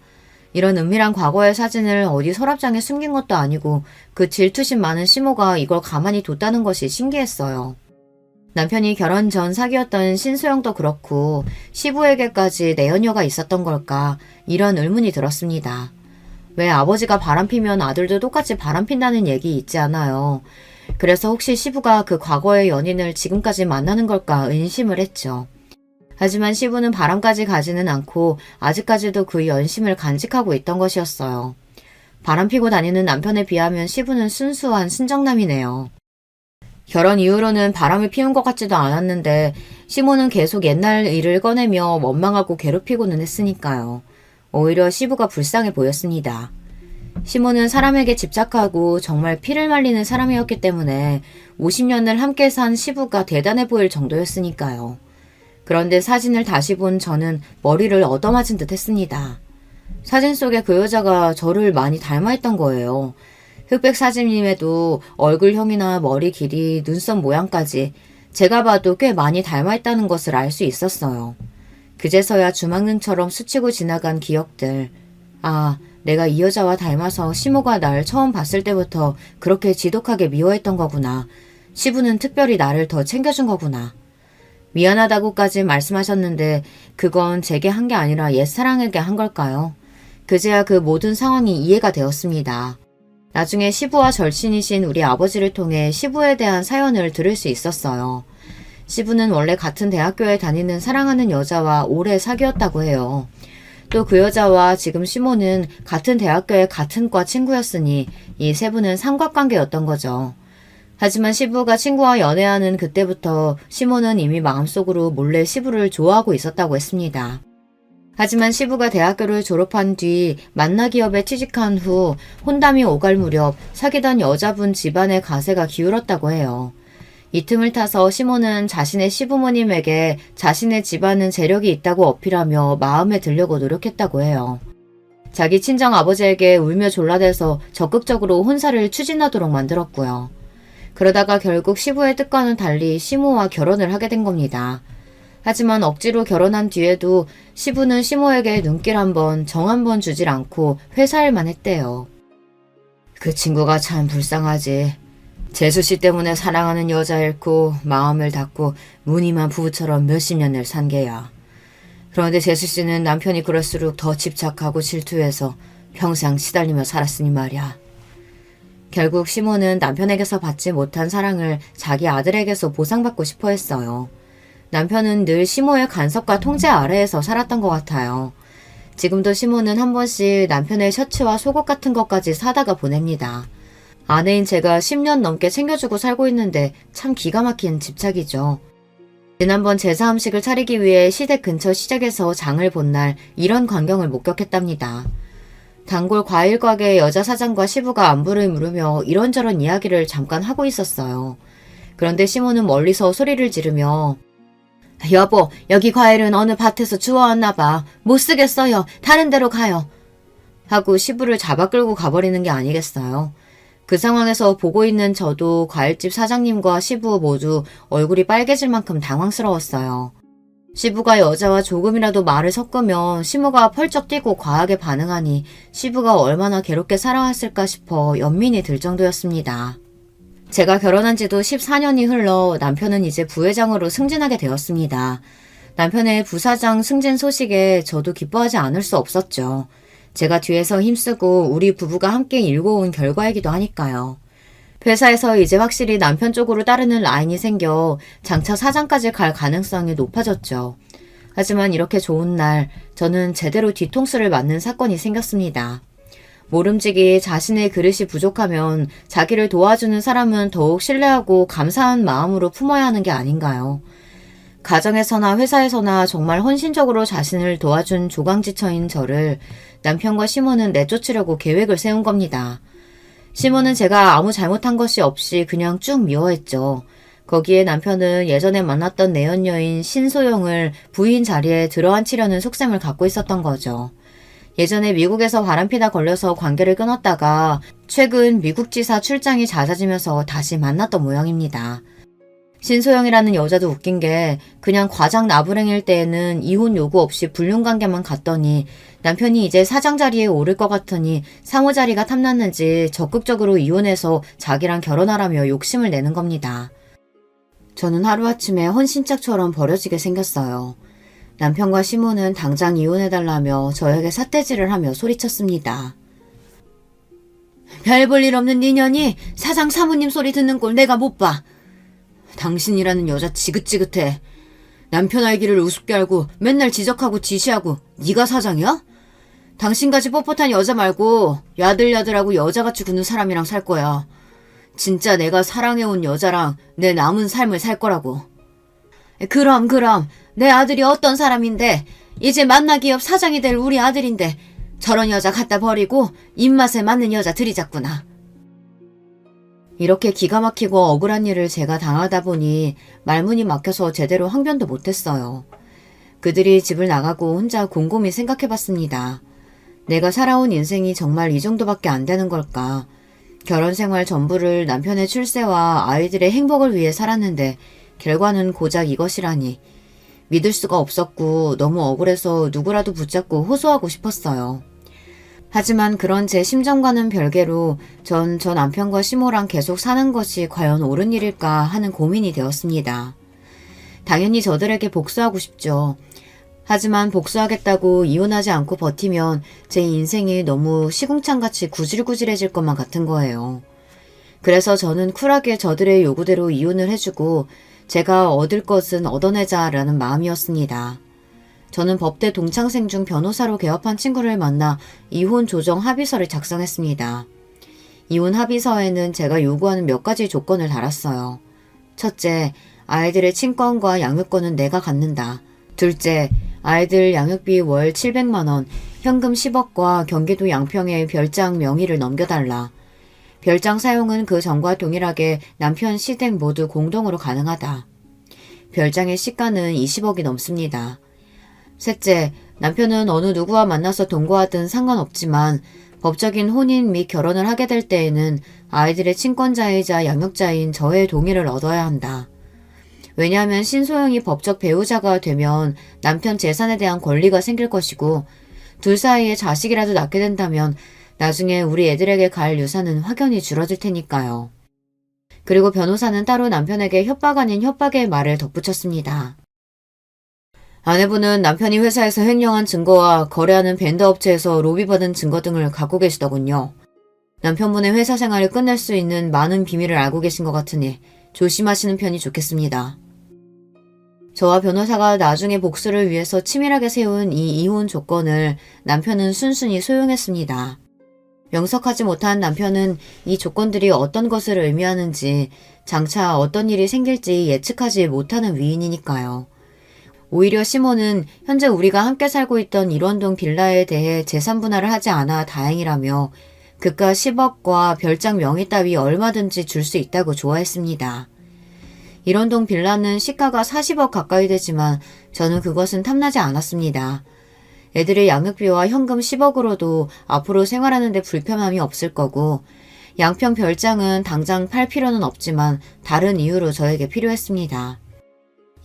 이런 은밀한 과거의 사진을 어디 서랍장에 숨긴 것도 아니고 그 질투심 많은 시모가 이걸 가만히 뒀다는 것이 신기했어요. 남편이 결혼 전 사귀었던 신소영도 그렇고 시부에게까지 내연녀가 있었던 걸까 이런 의문이 들었습니다. 왜 아버지가 바람피면 아들도 똑같이 바람핀다는 얘기 있지 않아요. 그래서 혹시 시부가 그 과거의 연인을 지금까지 만나는 걸까 의심을 했죠. 하지만 시부는 바람까지 가지는 않고 아직까지도 그 연심을 간직하고 있던 것이었어요. 바람피고 다니는 남편에 비하면 시부는 순수한 순정남이네요. 결혼 이후로는 바람을 피운 것 같지도 않았는데 시모는 계속 옛날 일을 꺼내며 원망하고 괴롭히고는 했으니까요. 오히려 시부가 불쌍해 보였습니다. 시모는 사람에게 집착하고 정말 피를 말리는 사람이었기 때문에 50년을 함께 산 시부가 대단해 보일 정도였으니까요. 그런데 사진을 다시 본 저는 머리를 얻어맞은 듯 했습니다. 사진 속의 그 여자가 저를 많이 닮아있던 거예요. 흑백 사진임에도 얼굴형이나 머리 길이, 눈썹 모양까지 제가 봐도 꽤 많이 닮아있다는 것을 알 수 있었어요. 그제서야 주막능처럼 스치고 지나간 기억들. 아, 내가 이 여자와 닮아서 시모가 날 처음 봤을 때부터 그렇게 지독하게 미워했던 거구나. 시부는 특별히 나를 더 챙겨준 거구나. 미안하다고까지 말씀하셨는데 그건 제게 한 게 아니라 옛사랑에게 한 걸까요? 그제야 그 모든 상황이 이해가 되었습니다. 나중에 시부와 절친이신 우리 아버지를 통해 시부에 대한 사연을 들을 수 있었어요. 시부는 원래 같은 대학교에 다니는 사랑하는 여자와 오래 사귀었다고 해요. 또 그 여자와 지금 시모는 같은 대학교의 같은 과 친구였으니 이 세 분은 삼각관계였던 거죠. 하지만 시부가 친구와 연애하는 그때부터 시모는 이미 마음속으로 몰래 시부를 좋아하고 있었다고 했습니다. 하지만 시부가 대학교를 졸업한 뒤 만나 기업에 취직한 후 혼담이 오갈 무렵 사귀던 여자분 집안의 가세가 기울었다고 해요. 이 틈을 타서 시모는 자신의 시부모님에게 자신의 집안은 재력이 있다고 어필하며 마음에 들려고 노력했다고 해요. 자기 친정 아버지에게 울며 졸라대서 적극적으로 혼사를 추진하도록 만들었고요. 그러다가 결국 시부의 뜻과는 달리 시모와 결혼을 하게 된 겁니다. 하지만 억지로 결혼한 뒤에도 시부는 시모에게 눈길 한 번, 정 한 번 주질 않고 회사일만 했대요. 그 친구가 참 불쌍하지. 재수씨 때문에 사랑하는 여자 잃고 마음을 닫고 무늬만 부부처럼 몇십 년을 산 게야. 그런데 재수씨는 남편이 그럴수록 더 집착하고 질투해서 평생 시달리며 살았으니 말이야. 결국 시모는 남편에게서 받지 못한 사랑을 자기 아들에게서 보상받고 싶어 했어요. 남편은 늘 시모의 간섭과 통제 아래에서 살았던 것 같아요. 지금도 시모는 한 번씩 남편의 셔츠와 속옷 같은 것까지 사다가 보냅니다. 아내인 제가 10년 넘게 챙겨주고 살고 있는데 참 기가 막힌 집착이죠. 지난번 제사 음식을 차리기 위해 시댁 근처 시장에서 장을 본 날 이런 광경을 목격했답니다. 단골 과일 가게 여자 사장과 시부가 안부를 물으며 이런저런 이야기를 잠깐 하고 있었어요. 그런데 시모는 멀리서 소리를 지르며 여보, 여기 과일은 어느 밭에서 주워왔나 봐. 못 쓰겠어요. 다른 데로 가요. 하고 시부를 잡아 끌고 가버리는 게 아니겠어요. 그 상황에서 보고 있는 저도 과일집 사장님과 시부 모두 얼굴이 빨개질 만큼 당황스러웠어요. 시부가 여자와 조금이라도 말을 섞으면 시모가 펄쩍 뛰고 과하게 반응하니 시부가 얼마나 괴롭게 살아왔을까 싶어 연민이 들 정도였습니다. 제가 결혼한 지도 14년이 흘러 남편은 이제 부회장으로 승진하게 되었습니다. 남편의 부사장 승진 소식에 저도 기뻐하지 않을 수 없었죠. 제가 뒤에서 힘쓰고 우리 부부가 함께 일궈온 결과이기도 하니까요. 회사에서 이제 확실히 남편 쪽으로 따르는 라인이 생겨 장차 사장까지 갈 가능성이 높아졌죠. 하지만 이렇게 좋은 날 저는 제대로 뒤통수를 맞는 사건이 생겼습니다. 모름지기 자신의 그릇이 부족하면 자기를 도와주는 사람은 더욱 신뢰하고 감사한 마음으로 품어야 하는 게 아닌가요? 가정에서나 회사에서나 정말 헌신적으로 자신을 도와준 조강지처인 저를 남편과 시모는 내쫓으려고 계획을 세운 겁니다. 시모는 제가 아무 잘못한 것이 없이 그냥 쭉 미워했죠. 거기에 남편은 예전에 만났던 내연녀인 신소영을 부인 자리에 들어앉히려는 속셈을 갖고 있었던 거죠. 예전에 미국에서 바람피다 걸려서 관계를 끊었다가 최근 미국 지사 출장이 잦아지면서 다시 만났던 모양입니다. 신소영이라는 여자도 웃긴 게 그냥 과장 나부랭일 때에는 이혼 요구 없이 불륜관계만 갔더니 남편이 이제 사장 자리에 오를 것 같으니 상호 자리가 탐났는지 적극적으로 이혼해서 자기랑 결혼하라며 욕심을 내는 겁니다. 저는 하루아침에 헌신짝처럼 버려지게 생겼어요. 남편과 시모는 당장 이혼해달라며 저에게 삿대질을 하며 소리쳤습니다. 별 볼 일 없는 네 년이 사장 사모님 소리 듣는 꼴 내가 못 봐. 당신이라는 여자 지긋지긋해. 남편 알기를 우습게 알고 맨날 지적하고 지시하고 네가 사장이야? 당신같이 뻣뻣한 여자 말고 야들야들하고 여자같이 구는 사람이랑 살 거야. 진짜 내가 사랑해온 여자랑 내 남은 삶을 살 거라고. 그럼 내 아들이 어떤 사람인데 이제 만나기업 사장이 될 우리 아들인데 저런 여자 갖다 버리고 입맛에 맞는 여자 들이잡구나. 이렇게 기가 막히고 억울한 일을 제가 당하다 보니 말문이 막혀서 제대로 항변도 못했어요. 그들이 집을 나가고 혼자 곰곰이 생각해봤습니다. 내가 살아온 인생이 정말 이 정도밖에 안 되는 걸까? 결혼 생활 전부를 남편의 출세와 아이들의 행복을 위해 살았는데 결과는 고작 이것이라니. 믿을 수가 없었고 너무 억울해서 누구라도 붙잡고 호소하고 싶었어요. 하지만 그런 제 심정과는 별개로 전 저 남편과 시모랑 계속 사는 것이 과연 옳은 일일까 하는 고민이 되었습니다. 당연히 저들에게 복수하고 싶죠. 하지만 복수하겠다고 이혼하지 않고 버티면 제 인생이 너무 시궁창같이 구질구질해질 것만 같은 거예요. 그래서 저는 쿨하게 저들의 요구대로 이혼을 해주고 제가 얻을 것은 얻어내자라는 마음이었습니다. 저는 법대 동창생 중 변호사로 개업한 친구를 만나 이혼 조정 합의서를 작성했습니다. 이혼 합의서에는 제가 요구하는 몇 가지 조건을 달았어요. 첫째, 아이들의 친권과 양육권은 내가 갖는다. 둘째, 아이들 양육비 월 700만 원, 현금 10억과 경기도 양평에 별장 명의를 넘겨달라. 별장 사용은 그 전과 동일하게 남편 시댁 모두 공동으로 가능하다. 별장의 시가는 20억이 넘습니다. 셋째, 남편은 어느 누구와 만나서 동거하든 상관없지만 법적인 혼인 및 결혼을 하게 될 때에는 아이들의 친권자이자 양육자인 저의 동의를 얻어야 한다. 왜냐하면 신소영이 법적 배우자가 되면 남편 재산에 대한 권리가 생길 것이고 둘 사이에 자식이라도 낳게 된다면 나중에 우리 애들에게 갈 유산은 확연히 줄어들 테니까요. 그리고 변호사는 따로 남편에게 협박 아닌 협박의 말을 덧붙였습니다. 아내분은 남편이 회사에서 횡령한 증거와 거래하는 벤더업체에서 로비받은 증거 등을 갖고 계시더군요. 남편분의 회사 생활을 끝낼 수 있는 많은 비밀을 알고 계신 것 같으니 조심하시는 편이 좋겠습니다. 저와 변호사가 나중에 복수를 위해서 치밀하게 세운 이 이혼 조건을 남편은 순순히 수용했습니다. 명석하지 못한 남편은 이 조건들이 어떤 것을 의미하는지 장차 어떤 일이 생길지 예측하지 못하는 위인이니까요. 오히려 시모는 현재 우리가 함께 살고 있던 일원동 빌라에 대해 재산 분할을 하지 않아 다행이라며 그가 10억과 별장 명의 따위 얼마든지 줄 수 있다고 좋아했습니다. 일원동 빌라는 시가가 40억 가까이 되지만 저는 그것은 탐나지 않았습니다. 애들의 양육비와 현금 10억으로도 앞으로 생활하는 데 불편함이 없을 거고 양평 별장은 당장 팔 필요는 없지만 다른 이유로 저에게 필요했습니다.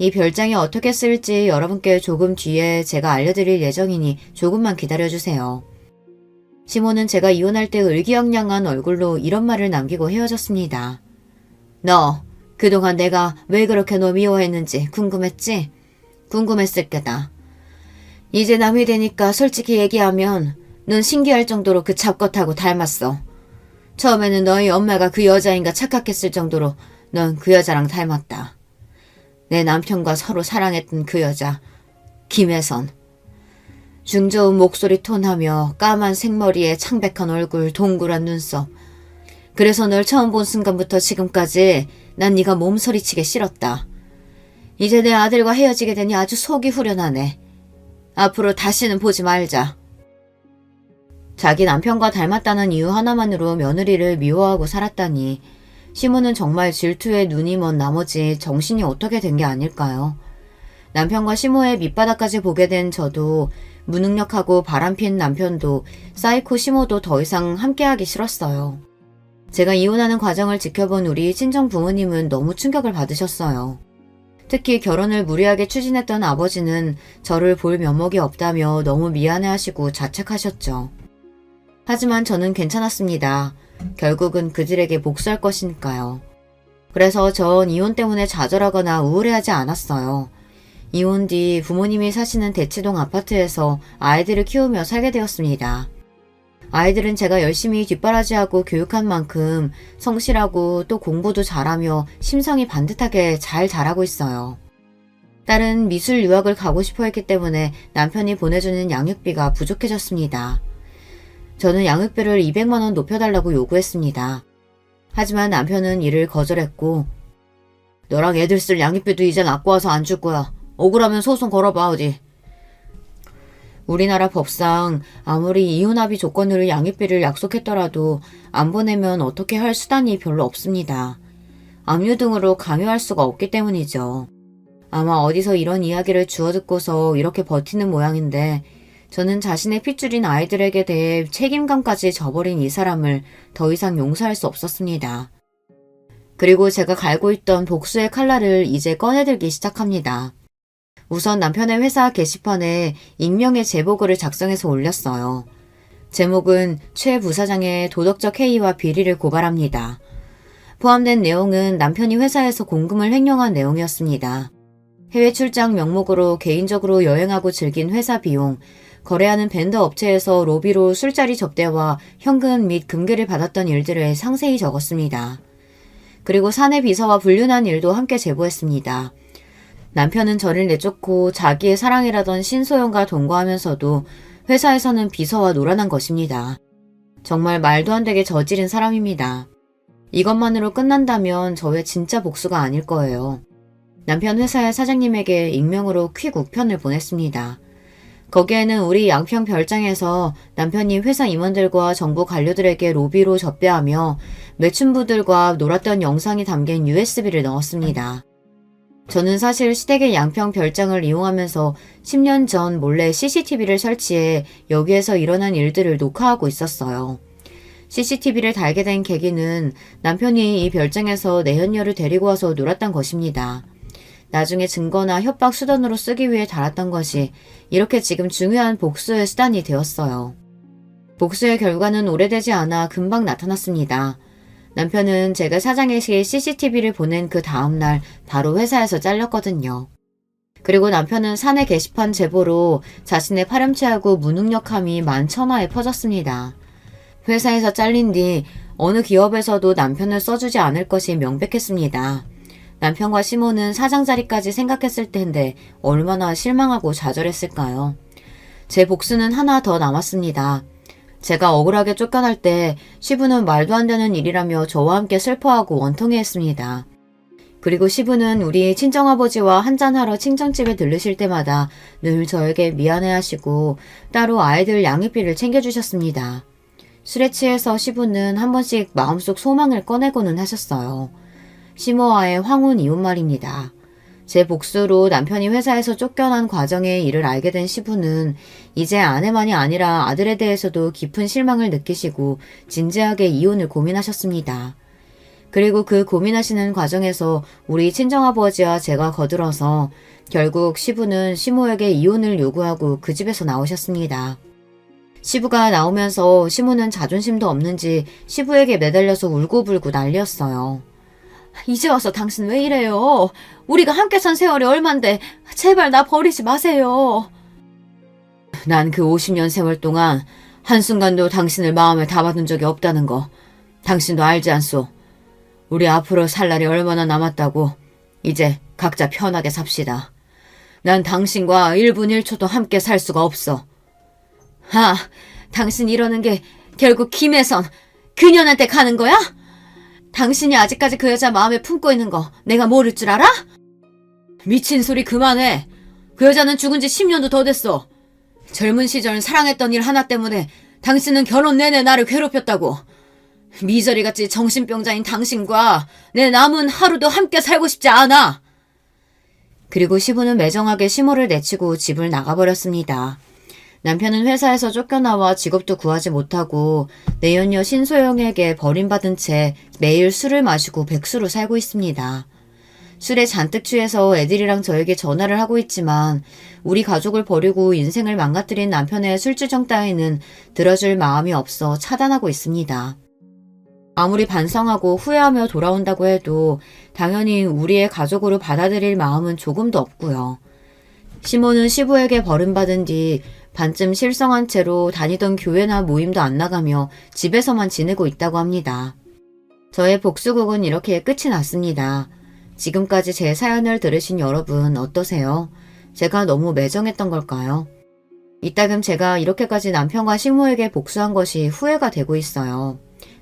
이 별장이 어떻게 쓸지 여러분께 조금 뒤에 제가 알려드릴 예정이니 조금만 기다려주세요. 시모는 제가 이혼할 때 의기양양한 얼굴로 이런 말을 남기고 헤어졌습니다. 너 그동안 내가 왜 그렇게 너 미워했는지 궁금했지? 궁금했을 게다. 이제 남이 되니까 솔직히 얘기하면 넌 신기할 정도로 그 잡것하고 닮았어. 처음에는 너희 엄마가 그 여자인가 착각했을 정도로 넌 그 여자랑 닮았다. 내 남편과 서로 사랑했던 그 여자, 김혜선. 중저음 목소리 톤하며 까만 생머리에 창백한 얼굴, 동그란 눈썹. 그래서 널 처음 본 순간부터 지금까지 난 네가 몸서리치게 싫었다. 이제 내 아들과 헤어지게 되니 아주 속이 후련하네. 앞으로 다시는 보지 말자. 자기 남편과 닮았다는 이유 하나만으로 며느리를 미워하고 살았다니 시모는 정말 질투에 눈이 먼 나머지 정신이 어떻게 된 게 아닐까요? 남편과 시모의 밑바닥까지 보게 된 저도 무능력하고 바람핀 남편도 사이코 시모도 더 이상 함께하기 싫었어요. 제가 이혼하는 과정을 지켜본 우리 친정 부모님은 너무 충격을 받으셨어요. 특히 결혼을 무리하게 추진했던 아버지는 저를 볼 면목이 없다며 너무 미안해하시고 자책하셨죠. 하지만 저는 괜찮았습니다. 결국은 그들에게 복수할 것이니까요. 그래서 전 이혼 때문에 좌절하거나 우울해하지 않았어요. 이혼 뒤 부모님이 사시는 대치동 아파트에서 아이들을 키우며 살게 되었습니다. 아이들은 제가 열심히 뒷바라지하고 교육한 만큼 성실하고 또 공부도 잘하며 심성이 반듯하게 잘 자라고 있어요. 딸은 미술 유학을 가고 싶어 했기 때문에 남편이 보내주는 양육비가 부족해졌습니다. 저는 양육비를 200만 원 높여달라고 요구했습니다. 하지만 남편은 이를 거절했고 너랑 애들 쓸 양육비도 이젠 아까워서 안 줄 거야. 억울하면 소송 걸어봐 어디. 우리나라 법상 아무리 이혼합의 조건으로 양육비를 약속했더라도 안 보내면 어떻게 할 수단이 별로 없습니다. 압류 등으로 강요할 수가 없기 때문이죠. 아마 어디서 이런 이야기를 주워 듣고서 이렇게 버티는 모양인데 저는 자신의 핏줄인 아이들에게 대해 책임감까지 져버린 이 사람을 더 이상 용서할 수 없었습니다. 그리고 제가 갈고 있던 복수의 칼날을 이제 꺼내들기 시작합니다. 우선 남편의 회사 게시판에 익명의 제보글을 작성해서 올렸어요. 제목은 최 부사장의 도덕적 해이와 비리를 고발합니다. 포함된 내용은 남편이 회사에서 공금을 횡령한 내용이었습니다. 해외 출장 명목으로 개인적으로 여행하고 즐긴 회사 비용, 거래하는 벤더 업체에서 로비로 술자리 접대와 현금 및 금괴를 받았던 일들을 상세히 적었습니다. 그리고 사내 비서와 불륜한 일도 함께 제보했습니다. 남편은 저를 내쫓고 자기의 사랑이라던 신소영과 동거하면서도 회사에서는 비서와 놀아난 것입니다. 정말 말도 안 되게 저지른 사람입니다. 이것만으로 끝난다면 저의 진짜 복수가 아닐 거예요. 남편 회사의 사장님에게 익명으로 퀵 우편을 보냈습니다. 거기에는 우리 양평 별장에서 남편이 회사 임원들과 정부 관료들에게 로비로 접대하며 매춘부들과 놀았던 영상이 담긴 USB를 넣었습니다. 저는 사실 시댁의 양평 별장을 이용하면서 10년 전 몰래 CCTV를 설치해 여기에서 일어난 일들을 녹화하고 있었어요. CCTV를 달게 된 계기는 남편이 이 별장에서 내연녀를 데리고 와서 놀았던 것입니다. 나중에 증거나 협박 수단으로 쓰기 위해 달았던 것이 이렇게 지금 중요한 복수의 수단이 되었어요. 복수의 결과는 오래되지 않아 금방 나타났습니다. 남편은 제가 사장에게 CCTV를 보낸 그 다음날 바로 회사에서 잘렸거든요. 그리고 남편은 사내 게시판 제보로 자신의 파렴치하고 무능력함이 만천하에 퍼졌습니다. 회사에서 잘린 뒤 어느 기업에서도 남편을 써주지 않을 것이 명백했습니다. 남편과 시모는 사장 자리까지 생각했을 텐데 얼마나 실망하고 좌절했을까요? 제 복수는 하나 더 남았습니다. 제가 억울하게 쫓겨날 때 시부는 말도 안 되는 일이라며 저와 함께 슬퍼하고 원통해했습니다. 그리고 시부는 우리 친정아버지와 한잔하러 친정집에 들르실 때마다 늘 저에게 미안해하시고 따로 아이들 양육비를 챙겨주셨습니다. 술에 취해서 시부는 한 번씩 마음속 소망을 꺼내고는 하셨어요. 시모와의 황혼 이혼 말입니다. 제 복수로 남편이 회사에서 쫓겨난 과정의 일을 알게 된 시부는 이제 아내만이 아니라 아들에 대해서도 깊은 실망을 느끼시고 진지하게 이혼을 고민하셨습니다. 그리고 그 고민하시는 과정에서 우리 친정아버지와 제가 거들어서 결국 시부는 시모에게 이혼을 요구하고 그 집에서 나오셨습니다. 시부가 나오면서 시모는 자존심도 없는지 시부에게 매달려서 울고불고 난리였어요. 이제 와서 당신 왜 이래요? 우리가 함께 산 세월이 얼만데 제발 나 버리지 마세요. 난 그 50년 세월 동안 한순간도 당신을 마음에 담아둔 적이 없다는 거 당신도 알지 않소? 우리 앞으로 살 날이 얼마나 남았다고. 이제 각자 편하게 삽시다. 난 당신과 1분 1초도 함께 살 수가 없어. 아, 당신 이러는 게 결국 김혜선 그년한테 가는 거야? 당신이 아직까지 그 여자 마음에 품고 있는 거 내가 모를 줄 알아? 미친 소리 그만해. 그 여자는 죽은 지 10년도 더 됐어. 젊은 시절 사랑했던 일 하나 때문에 당신은 결혼 내내 나를 괴롭혔다고. 미저리같이 정신병자인 당신과 내 남은 하루도 함께 살고 싶지 않아. 그리고 시부는 매정하게 시모를 내치고 집을 나가버렸습니다. 남편은 회사에서 쫓겨나와 직업도 구하지 못하고 내연녀 신소영에게 버림받은 채 매일 술을 마시고 백수로 살고 있습니다. 술에 잔뜩 취해서 애들이랑 저에게 전화를 하고 있지만 우리 가족을 버리고 인생을 망가뜨린 남편의 술주정 따위는 들어줄 마음이 없어 차단하고 있습니다. 아무리 반성하고 후회하며 돌아온다고 해도 당연히 우리의 가족으로 받아들일 마음은 조금도 없고요. 시모는 시부에게 버림받은 뒤 반쯤 실성한 채로 다니던 교회나 모임도 안 나가며 집에서만 지내고 있다고 합니다. 저의 복수극은 이렇게 끝이 났습니다. 지금까지 제 사연을 들으신 여러분 어떠세요? 제가 너무 매정했던 걸까요? 이따금 제가 이렇게까지 남편과 식모에게 복수한 것이 후회가 되고 있어요.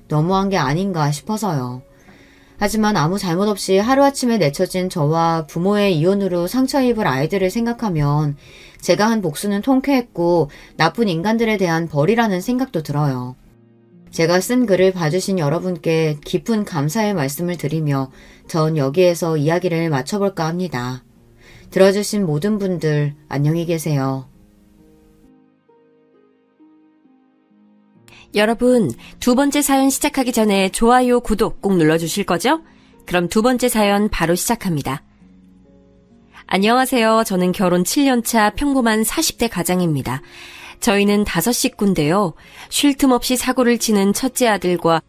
너무한 게 아닌가 싶어서요. 하지만 아무 잘못 없이 하루아침에 내쳐진 저와 부모의 이혼으로 상처 입을 아이들을 생각하면 제가 한 복수는 통쾌했고 나쁜 인간들에 대한 벌이라는 생각도 들어요. 제가 쓴 글을 봐주신 여러분께 깊은 감사의 말씀을 드리며 전 여기에서 이야기를 마쳐볼까 합니다. 들어주신 모든 분들 안녕히 계세요. 여러분, 두 번째 사연 시작하기 전에 좋아요, 구독 꼭 눌러주실 거죠? 그럼 두 번째 사연 바로 시작합니다. 안녕하세요. 저는 결혼 7년차 평범한 40대 가장입니다. 저희는 5식구인데요. 쉴 틈 없이 사고를 치는 첫째 아들과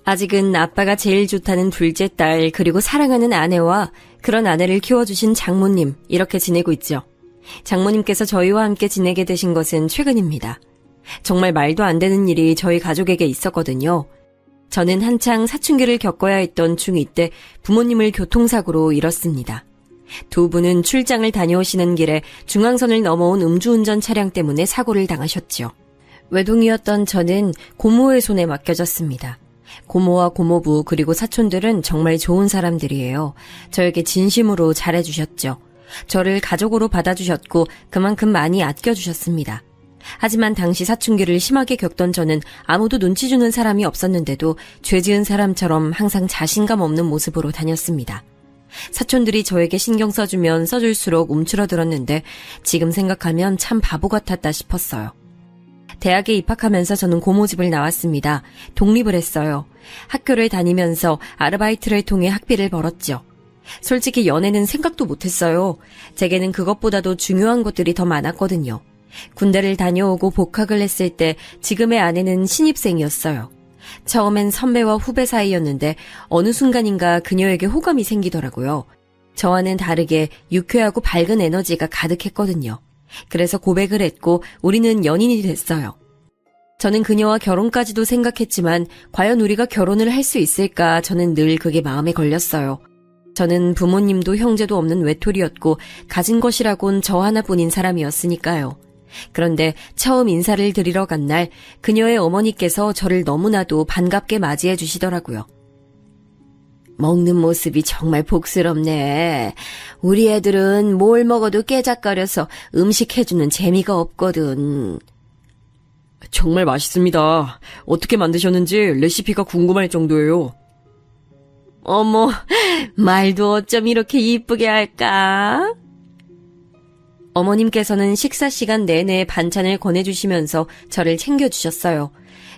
아직은 아빠가 제일 좋다는 둘째 딸, 그리고 사랑하는 아내와 그런 아내를 키워주신 장모님, 이렇게 지내고 있죠. 장모님께서 저희와 함께 지내게 되신 것은 최근입니다. 정말 말도 안 되는 일이 저희 가족에게 있었거든요. 저는 한창 사춘기를 겪어야 했던 중2 때 부모님을 교통사고로 잃었습니다. 두 분은 출장을 다녀오시는 길에 중앙선을 넘어온 음주운전 차량 때문에 사고를 당하셨죠. 외동이었던 저는 고모의 손에 맡겨졌습니다. 고모와 고모부 그리고 사촌들은 정말 좋은 사람들이에요. 저에게 진심으로 잘해주셨죠. 저를 가족으로 받아주셨고 그만큼 많이 아껴주셨습니다. 하지만 당시 사춘기를 심하게 겪던 저는 아무도 눈치 주는 사람이 없었는데도 죄 지은 사람처럼 항상 자신감 없는 모습으로 다녔습니다. 사촌들이 저에게 신경 써주면 써줄수록 움츠러들었는데 지금 생각하면 참 바보 같았다 싶었어요. 대학에 입학하면서 저는 고모 집을 나왔습니다. 독립을 했어요. 학교를 다니면서 아르바이트를 통해 학비를 벌었죠. 솔직히 연애는 생각도 못했어요. 제게는 그것보다도 중요한 것들이 더 많았거든요. 군대를 다녀오고 복학을 했을 때 지금의 아내는 신입생이었어요. 처음엔 선배와 후배 사이였는데 어느 순간인가 그녀에게 호감이 생기더라고요. 저와는 다르게 유쾌하고 밝은 에너지가 가득했거든요. 그래서 고백을 했고 우리는 연인이 됐어요. 저는 그녀와 결혼까지도 생각했지만 과연 우리가 결혼을 할 수 있을까 저는 늘 그게 마음에 걸렸어요. 저는 부모님도 형제도 없는 외톨이였고 가진 것이라곤 저 하나뿐인 사람이었으니까요. 그런데 처음 인사를 드리러 간 날 그녀의 어머니께서 저를 너무나도 반갑게 맞이해 주시더라고요. 먹는 모습이 정말 복스럽네. 우리 애들은 뭘 먹어도 깨작거려서 음식 해주는 재미가 없거든. 정말 맛있습니다. 어떻게 만드셨는지 레시피가 궁금할 정도예요. 어머, 말도 어쩜 이렇게 이쁘게 할까? 어머님께서는 식사 시간 내내 반찬을 권해주시면서 저를 챙겨주셨어요.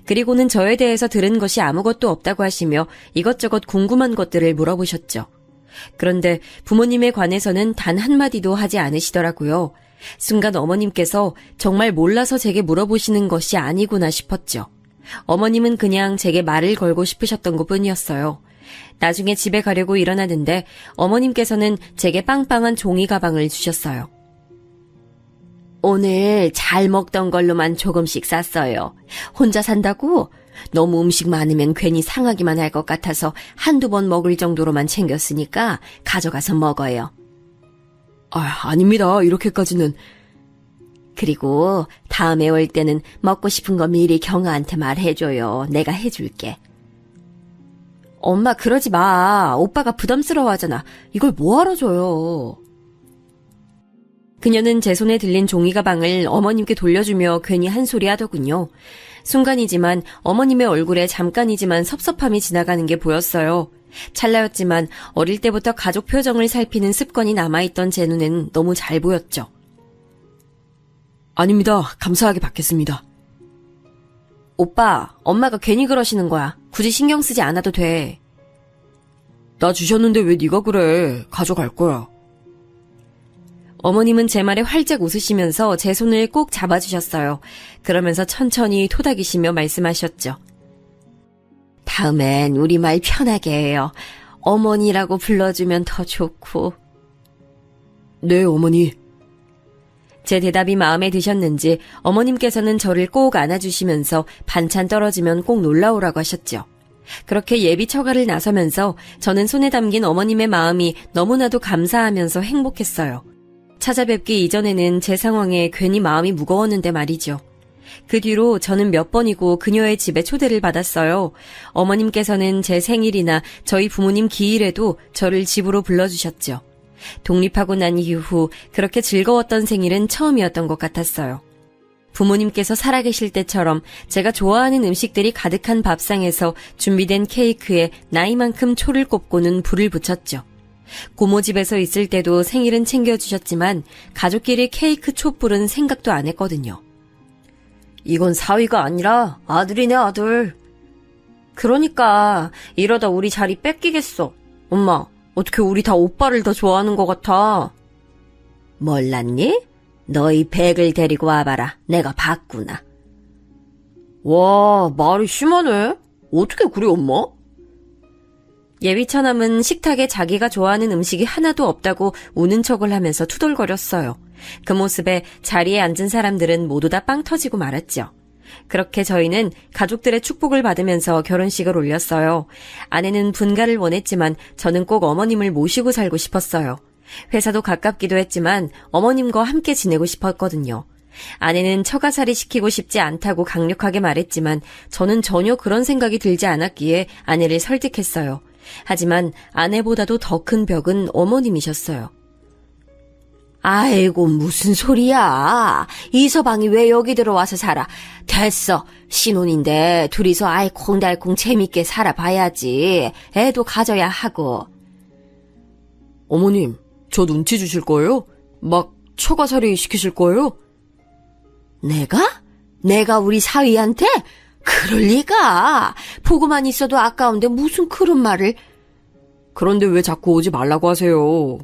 그리고는 저에 대해서 들은 것이 아무것도 없다고 하시며 이것저것 궁금한 것들을 물어보셨죠. 그런데 부모님에 관해서는 단 한마디도 하지 않으시더라고요. 순간 어머님께서 정말 몰라서 제게 물어보시는 것이 아니구나 싶었죠. 어머님은 그냥 제게 말을 걸고 싶으셨던 것뿐이었어요. 나중에 집에 가려고 일어나는데 어머님께서는 제게 빵빵한 종이 가방을 주셨어요. 오늘 잘 먹던 걸로만 조금씩 쌌어요. 혼자 산다고? 너무 음식 많으면 괜히 상하기만 할 것 같아서 한두 번 먹을 정도로만 챙겼으니까 가져가서 먹어요. 아닙니다. 이렇게까지는. 그리고 다음에 올 때는 먹고 싶은 거 미리 경아한테 말해줘요. 내가 해줄게. 엄마 그러지 마. 오빠가 부담스러워하잖아. 이걸 뭐하러 줘요. 그녀는 제 손에 들린 종이 가방을 어머님께 돌려주며 괜히 한 소리 하더군요. 순간이지만 어머님의 얼굴에 잠깐이지만 섭섭함이 지나가는 게 보였어요. 찰나였지만 어릴 때부터 가족 표정을 살피는 습관이 남아있던 제 눈엔 너무 잘 보였죠. 아닙니다. 감사하게 받겠습니다. 오빠, 엄마가 괜히 그러시는 거야. 굳이 신경 쓰지 않아도 돼. 나 주셨는데 왜 네가 그래. 가져갈 거야. 어머님은 제 말에 활짝 웃으시면서 제 손을 꼭 잡아주셨어요. 그러면서 천천히 토닥이시며 말씀하셨죠. 다음엔 우리말 편하게 해요. 어머니라고 불러주면 더 좋고. 네, 어머니. 제 대답이 마음에 드셨는지 어머님께서는 저를 꼭 안아주시면서 반찬 떨어지면 꼭 놀라오라고 하셨죠. 그렇게 예비 처가를 나서면서 저는 손에 담긴 어머님의 마음이 너무나도 감사하면서 행복했어요. 찾아뵙기 이전에는 제 상황에 괜히 마음이 무거웠는데 말이죠. 그 뒤로 저는 몇 번이고 그녀의 집에 초대를 받았어요. 어머님께서는 제 생일이나 저희 부모님 기일에도 저를 집으로 불러주셨죠. 독립하고 난 이후 그렇게 즐거웠던 생일은 처음이었던 것 같았어요. 부모님께서 살아계실 때처럼 제가 좋아하는 음식들이 가득한 밥상에서 준비된 케이크에 나이만큼 초를 꼽고는 불을 붙였죠. 고모 집에서 있을 때도 생일은 챙겨주셨지만 가족끼리 케이크 촛불은 생각도 안 했거든요. 이건 사위가 아니라 아들이네, 아들. 그러니까 이러다 우리 자리 뺏기겠어. 엄마, 어떻게 우리 다 오빠를 더 좋아하는 것 같아. 몰랐니? 너희 백을 데리고 와봐라. 내가 봤구나. 와, 말이 심하네. 어떻게 그래, 엄마? 예비처남은 식탁에 자기가 좋아하는 음식이 하나도 없다고 우는 척을 하면서 투덜거렸어요. 그 모습에 자리에 앉은 사람들은 모두 다 빵 터지고 말았죠. 그렇게 저희는 가족들의 축복을 받으면서 결혼식을 올렸어요. 아내는 분가를 원했지만 저는 꼭 어머님을 모시고 살고 싶었어요. 회사도 가깝기도 했지만 어머님과 함께 지내고 싶었거든요. 아내는 처가살이 시키고 싶지 않다고 강력하게 말했지만 저는 전혀 그런 생각이 들지 않았기에 아내를 설득했어요. 하지만 아내보다도 더 큰 벽은 어머님이셨어요. 아이고 무슨 소리야. 이서방이 왜 여기 들어와서 살아. 됐어. 신혼인데 둘이서 알콩달콩 재밌게 살아봐야지. 애도 가져야 하고. 어머님, 저 눈치 주실 거예요? 막 처가살이 시키실 거예요? 내가 우리 사위한테? 그럴 리가. 보고만 있어도 아까운데 무슨 그런 말을. 그런데 왜 자꾸 오지 말라고 하세요?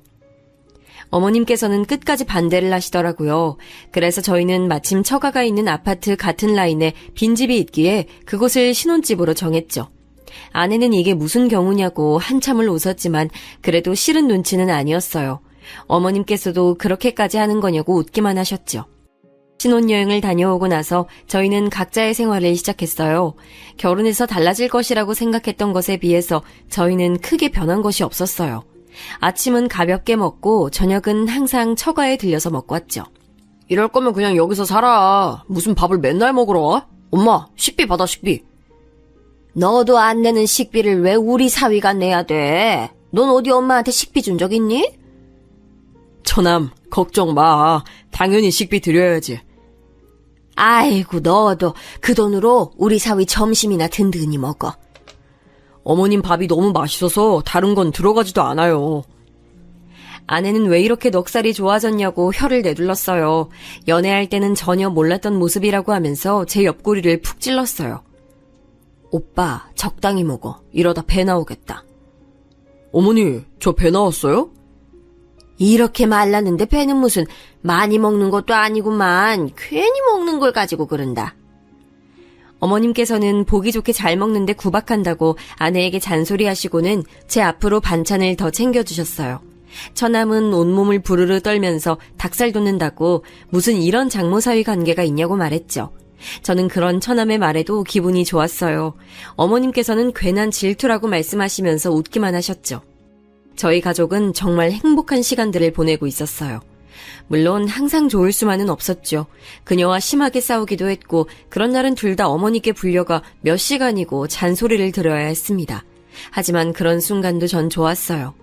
어머님께서는 끝까지 반대를 하시더라고요. 그래서 저희는 마침 처가가 있는 아파트 같은 라인에 빈집이 있기에 그곳을 신혼집으로 정했죠. 아내는 이게 무슨 경우냐고 한참을 웃었지만 그래도 싫은 눈치는 아니었어요. 어머님께서도 그렇게까지 하는 거냐고 웃기만 하셨죠. 신혼여행을 다녀오고 나서 저희는 각자의 생활을 시작했어요. 결혼해서 달라질 것이라고 생각했던 것에 비해서 저희는 크게 변한 것이 없었어요. 아침은 가볍게 먹고 저녁은 항상 처가에 들려서 먹고 왔죠. 이럴 거면 그냥 여기서 살아. 무슨 밥을 맨날 먹으러 와? 엄마, 식비 받아, 식비. 너도 안 내는 식비를 왜 우리 사위가 내야 돼? 넌 어디 엄마한테 식비 준 적 있니? 처남, 걱정 마. 당연히 식비 드려야지. 아이고 너도 그 돈으로 우리 사위 점심이나 든든히 먹어. 어머님 밥이 너무 맛있어서 다른 건 들어가지도 않아요. 아내는 왜 이렇게 넉살이 좋아졌냐고 혀를 내둘렀어요. 연애할 때는 전혀 몰랐던 모습이라고 하면서 제 옆구리를 푹 찔렀어요. 오빠, 적당히 먹어. 이러다 배 나오겠다. 어머니, 저 배 나왔어요? 이렇게 말랐는데 배는 무슨 많이 먹는 것도 아니구만. 괜히 먹는 걸 가지고 그런다. 어머님께서는 보기 좋게 잘 먹는데 구박한다고 아내에게 잔소리하시고는 제 앞으로 반찬을 더 챙겨주셨어요. 처남은 온몸을 부르르 떨면서 닭살 돋는다고 무슨 이런 장모사위 관계가 있냐고 말했죠. 저는 그런 처남의 말에도 기분이 좋았어요. 어머님께서는 괜한 질투라고 말씀하시면서 웃기만 하셨죠. 저희 가족은 정말 행복한 시간들을 보내고 있었어요. 물론 항상 좋을 수만은 없었죠. 그녀와 심하게 싸우기도 했고 그런 날은 둘 다 어머니께 불려가 몇 시간이고 잔소리를 들어야 했습니다. 하지만 그런 순간도 전 좋았어요.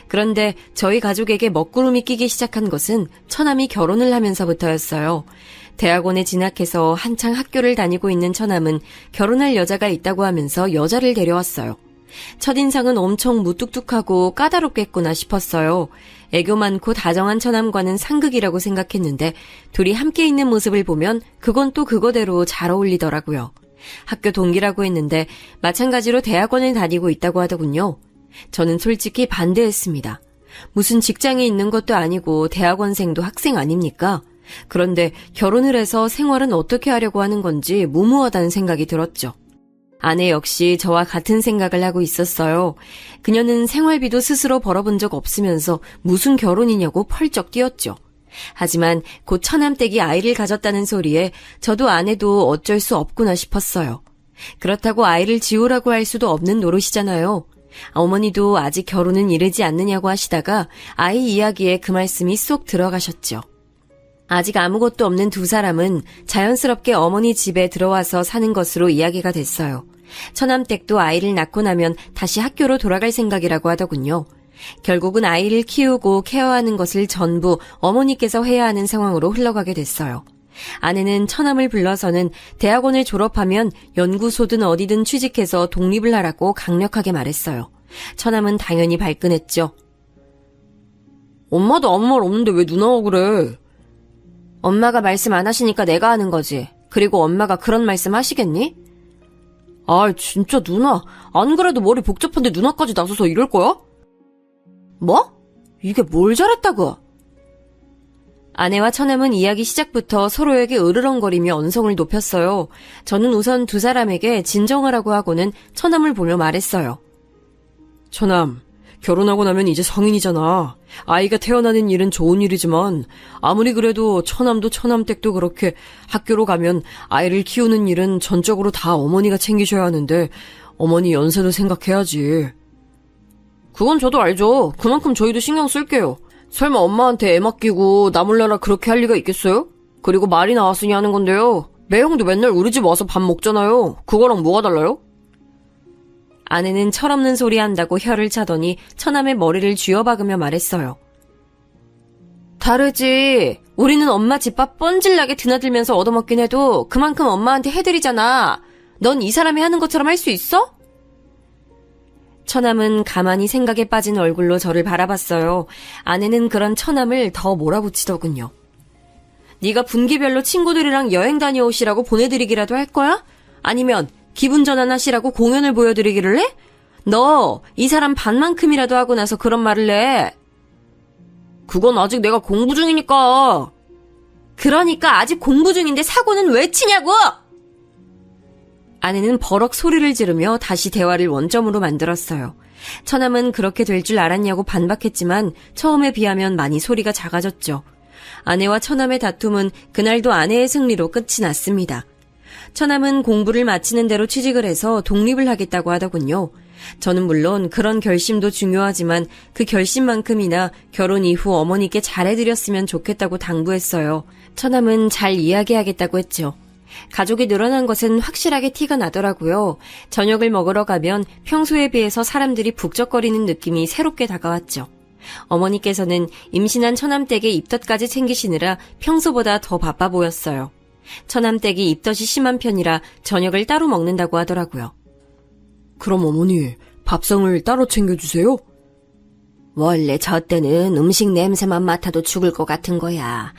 그런데 저희 가족에게 먹구름이 끼기 시작한 것은 처남이 결혼을 하면서부터였어요. 대학원에 진학해서 한창 학교를 다니고 있는 처남은 결혼할 여자가 있다고 하면서 여자를 데려왔어요. 첫인상은 엄청 무뚝뚝하고 까다롭겠구나 싶었어요. 애교 많고 다정한 처남과는 상극이라고 생각했는데 둘이 함께 있는 모습을 보면 그건 또 그거대로 잘 어울리더라고요. 학교 동기라고 했는데 마찬가지로 대학원을 다니고 있다고 하더군요. 저는 솔직히 반대했습니다. 무슨 직장에 있는 것도 아니고 대학원생도 학생 아닙니까? 그런데 결혼을 해서 생활은 어떻게 하려고 하는 건지 무모하다는 생각이 들었죠. 아내 역시 저와 같은 생각을 하고 있었어요. 그녀는 생활비도 스스로 벌어본 적 없으면서 무슨 결혼이냐고 펄쩍 뛰었죠. 하지만 곧 처남댁이 아이를 가졌다는 소리에 저도 아내도 어쩔 수 없구나 싶었어요. 그렇다고 아이를 지우라고 할 수도 없는 노릇이잖아요. 어머니도 아직 결혼은 이르지 않느냐고 하시다가 아이 이야기에 그 말씀이 쏙 들어가셨죠. 아직 아무것도 없는 두 사람은 자연스럽게 어머니 집에 들어와서 사는 것으로 이야기가 됐어요. 처남댁도 아이를 낳고 나면 다시 학교로 돌아갈 생각이라고 하더군요. 결국은 아이를 키우고 케어하는 것을 전부 어머니께서 해야 하는 상황으로 흘러가게 됐어요. 아내는 처남을 불러서는 대학원을 졸업하면 연구소든 어디든 취직해서 독립을 하라고 강력하게 말했어요. 처남은 당연히 발끈했죠. 엄마도 아무 말 없는데 왜 누나가 그래? 엄마가 말씀 안 하시니까 내가 하는 거지. 그리고 엄마가 그런 말씀 하시겠니? 아, 진짜 누나. 안 그래도 머리 복잡한데 누나까지 나서서 이럴 거야? 뭐? 이게 뭘 잘했다고? 아내와 처남은 이야기 시작부터 서로에게 으르렁거리며 언성을 높였어요. 저는 우선 두 사람에게 진정하라고 하고는 처남을 보며 말했어요. 처남, 결혼하고 나면 이제 성인이잖아. 아이가 태어나는 일은 좋은 일이지만 아무리 그래도 처남도 처남댁도 그렇게 학교로 가면 아이를 키우는 일은 전적으로 다 어머니가 챙기셔야 하는데 어머니 연세도 생각해야지. 그건 저도 알죠. 그만큼 저희도 신경 쓸게요. 설마 엄마한테 애 맡기고 나 몰라라 그렇게 할 리가 있겠어요? 그리고 말이 나왔으니 하는 건데요. 매형도 맨날 우리 집 와서 밥 먹잖아요. 그거랑 뭐가 달라요? 아내는 철없는 소리 한다고 혀를 차더니 처남의 머리를 쥐어박으며 말했어요. 다르지. 우리는 엄마 집밥 뻔질나게 드나들면서 얻어먹긴 해도 그만큼 엄마한테 해드리잖아. 넌 이 사람이 하는 것처럼 할 수 있어? 처남은 가만히 생각에 빠진 얼굴로 저를 바라봤어요. 아내는 그런 처남을 더 몰아붙이더군요. 네가 분기별로 친구들이랑 여행 다녀오시라고 보내드리기라도 할 거야? 아니면 기분 전환하시라고 공연을 보여드리기를 해? 너 이 사람 반만큼이라도 하고 나서 그런 말을 해. 그건 아직 내가 공부 중이니까. 그러니까 아직 공부 중인데 사고는 왜 치냐고! 아내는 버럭 소리를 지르며 다시 대화를 원점으로 만들었어요. 처남은 그렇게 될 줄 알았냐고 반박했지만 처음에 비하면 많이 소리가 작아졌죠. 아내와 처남의 다툼은 그날도 아내의 승리로 끝이 났습니다. 처남은 공부를 마치는 대로 취직을 해서 독립을 하겠다고 하더군요. 저는 물론 그런 결심도 중요하지만 그 결심만큼이나 결혼 이후 어머니께 잘해드렸으면 좋겠다고 당부했어요. 처남은 잘 이야기하겠다고 했죠. 가족이 늘어난 것은 확실하게 티가 나더라고요. 저녁을 먹으러 가면 평소에 비해서 사람들이 북적거리는 느낌이 새롭게 다가왔죠. 어머니께서는 임신한 처남댁의 입덧까지 챙기시느라 평소보다 더 바빠 보였어요. 처남댁이 입덧이 심한 편이라 저녁을 따로 먹는다고 하더라고요. 그럼 어머니, 밥상을 따로 챙겨주세요? 원래 저 때는 음식 냄새만 맡아도 죽을 것 같은 거야.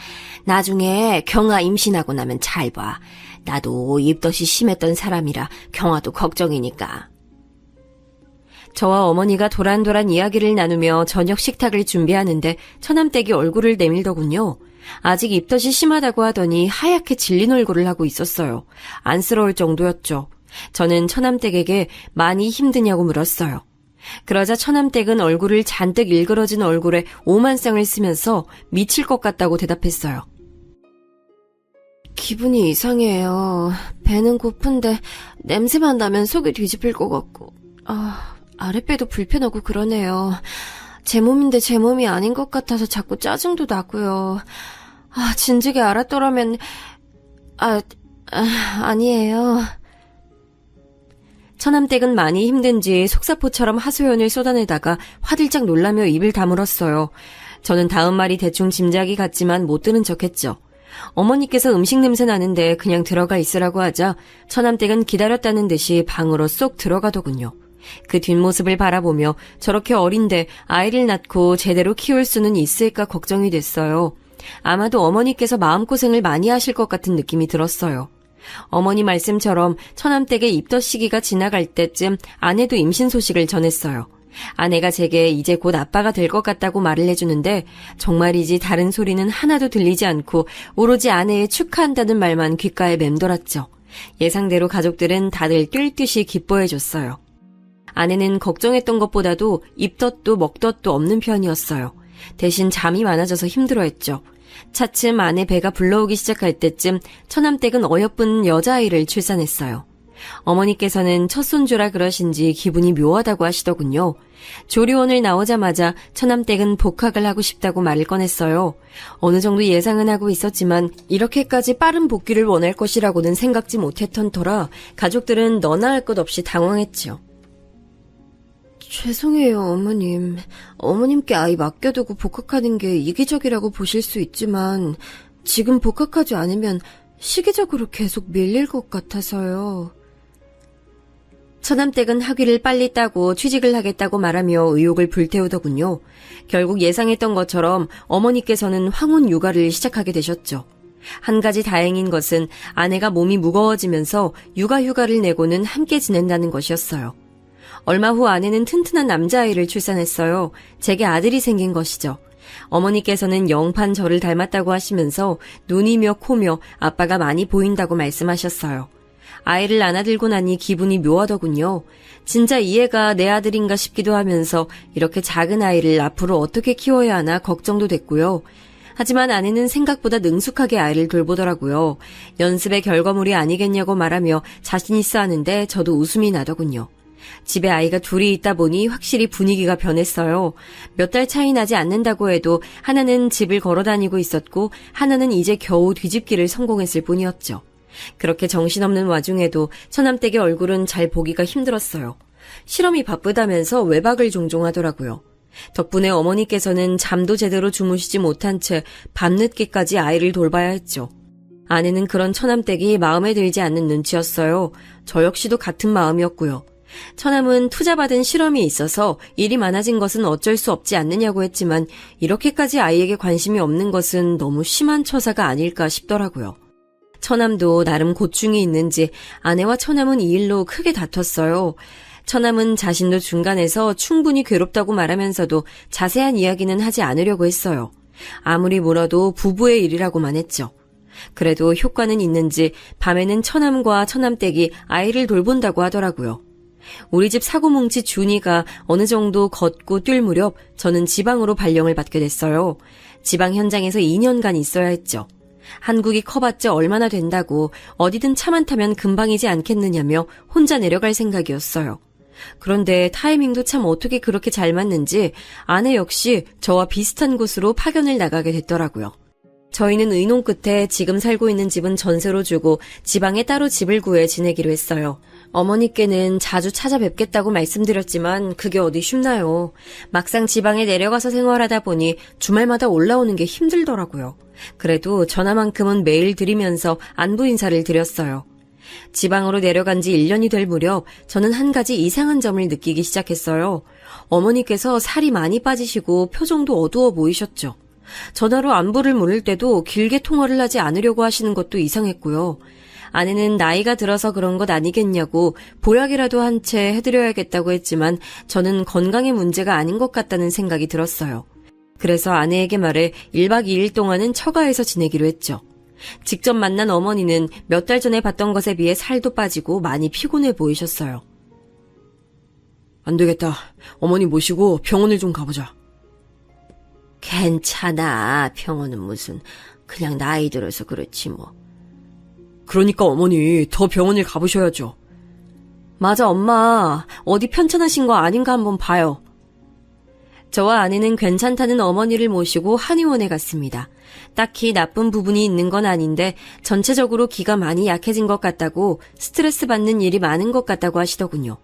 나중에 경아 임신하고 나면 잘 봐. 나도 입덧이 심했던 사람이라 경아도 걱정이니까. 저와 어머니가 도란도란 이야기를 나누며 저녁 식탁을 준비하는데 처남댁이 얼굴을 내밀더군요. 아직 입덧이 심하다고 하더니 하얗게 질린 얼굴을 하고 있었어요. 안쓰러울 정도였죠. 저는 처남댁에게 많이 힘드냐고 물었어요. 그러자 처남댁은 얼굴을 잔뜩 일그러진 얼굴에 오만상을 쓰면서 미칠 것 같다고 대답했어요. 기분이 이상해요. 배는 고픈데 냄새만 나면 속이 뒤집힐 것 같고 아랫배도 불편하고 그러네요. 제 몸인데 제 몸이 아닌 것 같아서 자꾸 짜증도 나고요. 진즉에 알았더라면 아니에요. 처남댁은 많이 힘든지 속사포처럼 하소연을 쏟아내다가 화들짝 놀라며 입을 다물었어요. 저는 다음 말이 대충 짐작이 갔지만 못 들은 척했죠. 어머니께서 음식 냄새 나는데 그냥 들어가 있으라고 하자 처남댁은 기다렸다는 듯이 방으로 쏙 들어가더군요. 그 뒷모습을 바라보며 저렇게 어린데 아이를 낳고 제대로 키울 수는 있을까 걱정이 됐어요. 아마도 어머니께서 마음고생을 많이 하실 것 같은 느낌이 들었어요. 어머니 말씀처럼 처남댁의 입덧 시기가 지나갈 때쯤 아내도 임신 소식을 전했어요. 아내가 제게 이제 곧 아빠가 될 것 같다고 말을 해주는데 정말이지 다른 소리는 하나도 들리지 않고 오로지 아내의 축하한다는 말만 귓가에 맴돌았죠. 예상대로 가족들은 다들 뛸 듯이 기뻐해줬어요. 아내는 걱정했던 것보다도 입덧도 먹덧도 없는 편이었어요. 대신 잠이 많아져서 힘들어했죠. 차츰 아내 배가 불러오기 시작할 때쯤 처남댁은 어여쁜 여자아이를 출산했어요. 어머니께서는 첫 손주라 그러신지 기분이 묘하다고 하시더군요. 조리원을 나오자마자 처남댁은 복학을 하고 싶다고 말을 꺼냈어요. 어느 정도 예상은 하고 있었지만 이렇게까지 빠른 복귀를 원할 것이라고는 생각지 못했던 터라 가족들은 너나 할 것 없이 당황했죠. 죄송해요, 어머님. 어머님께 아이 맡겨두고 복학하는 게 이기적이라고 보실 수 있지만 지금 복학하지 않으면 시기적으로 계속 밀릴 것 같아서요. 처남댁은 학위를 빨리 따고 취직을 하겠다고 말하며 의욕을 불태우더군요. 결국 예상했던 것처럼 어머니께서는 황혼 육아를 시작하게 되셨죠. 한 가지 다행인 것은 아내가 몸이 무거워지면서 육아휴가를 내고는 함께 지낸다는 것이었어요. 얼마 후 아내는 튼튼한 남자아이를 출산했어요. 제게 아들이 생긴 것이죠. 어머니께서는 영판 저를 닮았다고 하시면서 눈이며 코며 아빠가 많이 보인다고 말씀하셨어요. 아이를 안아들고 나니 기분이 묘하더군요. 진짜 이 애가 내 아들인가 싶기도 하면서 이렇게 작은 아이를 앞으로 어떻게 키워야 하나 걱정도 됐고요. 하지만 아내는 생각보다 능숙하게 아이를 돌보더라고요. 연습의 결과물이 아니겠냐고 말하며 자신 있어 하는데 저도 웃음이 나더군요. 집에 아이가 둘이 있다 보니 확실히 분위기가 변했어요. 몇 달 차이 나지 않는다고 해도 하나는 집을 걸어 다니고 있었고 하나는 이제 겨우 뒤집기를 성공했을 뿐이었죠. 그렇게 정신없는 와중에도 처남댁의 얼굴은 잘 보기가 힘들었어요. 실험이 바쁘다면서 외박을 종종 하더라고요. 덕분에 어머니께서는 잠도 제대로 주무시지 못한 채 밤늦게까지 아이를 돌봐야 했죠. 아내는 그런 처남댁이 마음에 들지 않는 눈치였어요. 저 역시도 같은 마음이었고요. 처남은 투자받은 실험이 있어서 일이 많아진 것은 어쩔 수 없지 않느냐고 했지만 이렇게까지 아이에게 관심이 없는 것은 너무 심한 처사가 아닐까 싶더라고요. 처남도 나름 고충이 있는지 아내와 처남은 이 일로 크게 다퉜어요. 처남은 자신도 중간에서 충분히 괴롭다고 말하면서도 자세한 이야기는 하지 않으려고 했어요. 아무리 물어도 부부의 일이라고만 했죠. 그래도 효과는 있는지 밤에는 처남과 처남댁이 아이를 돌본다고 하더라고요. 우리 집 사고뭉치 준이가 어느 정도 걷고 뛸 무렵 저는 지방으로 발령을 받게 됐어요. 지방 현장에서 2년간 있어야 했죠. 한국이 커봤자 얼마나 된다고 어디든 차만 타면 금방이지 않겠느냐며 혼자 내려갈 생각이었어요. 그런데 타이밍도 참 어떻게 그렇게 잘 맞는지 아내 역시 저와 비슷한 곳으로 파견을 나가게 됐더라고요. 저희는 의논 끝에 지금 살고 있는 집은 전세로 주고 지방에 따로 집을 구해 지내기로 했어요. 어머니께는 자주 찾아뵙겠다고 말씀드렸지만 그게 어디 쉽나요. 막상 지방에 내려가서 생활하다 보니 주말마다 올라오는 게 힘들더라고요. 그래도 전화만큼은 매일 드리면서 안부 인사를 드렸어요. 지방으로 내려간 지 1년이 될 무렵 저는 한 가지 이상한 점을 느끼기 시작했어요. 어머니께서 살이 많이 빠지시고 표정도 어두워 보이셨죠. 전화로 안부를 물을 때도 길게 통화를 하지 않으려고 하시는 것도 이상했고요. 아내는 나이가 들어서 그런 것 아니겠냐고 보약이라도 한 채 해드려야겠다고 했지만 저는 건강의 문제가 아닌 것 같다는 생각이 들었어요. 그래서 아내에게 말해 1박 2일 동안은 처가에서 지내기로 했죠. 직접 만난 어머니는 몇 달 전에 봤던 것에 비해 살도 빠지고 많이 피곤해 보이셨어요. 안 되겠다. 어머니 모시고 병원을 좀 가보자. 괜찮아. 병원은 무슨. 그냥 나이 들어서 그렇지 뭐. 그러니까 어머니 더 병원을 가보셔야죠. 맞아, 엄마. 어디 편찮으신 거 아닌가 한번 봐요. 저와 아내는 괜찮다는 어머니를 모시고 한의원에 갔습니다. 딱히 나쁜 부분이 있는 건 아닌데 전체적으로 기가 많이 약해진 것 같다고, 스트레스 받는 일이 많은 것 같다고 하시더군요.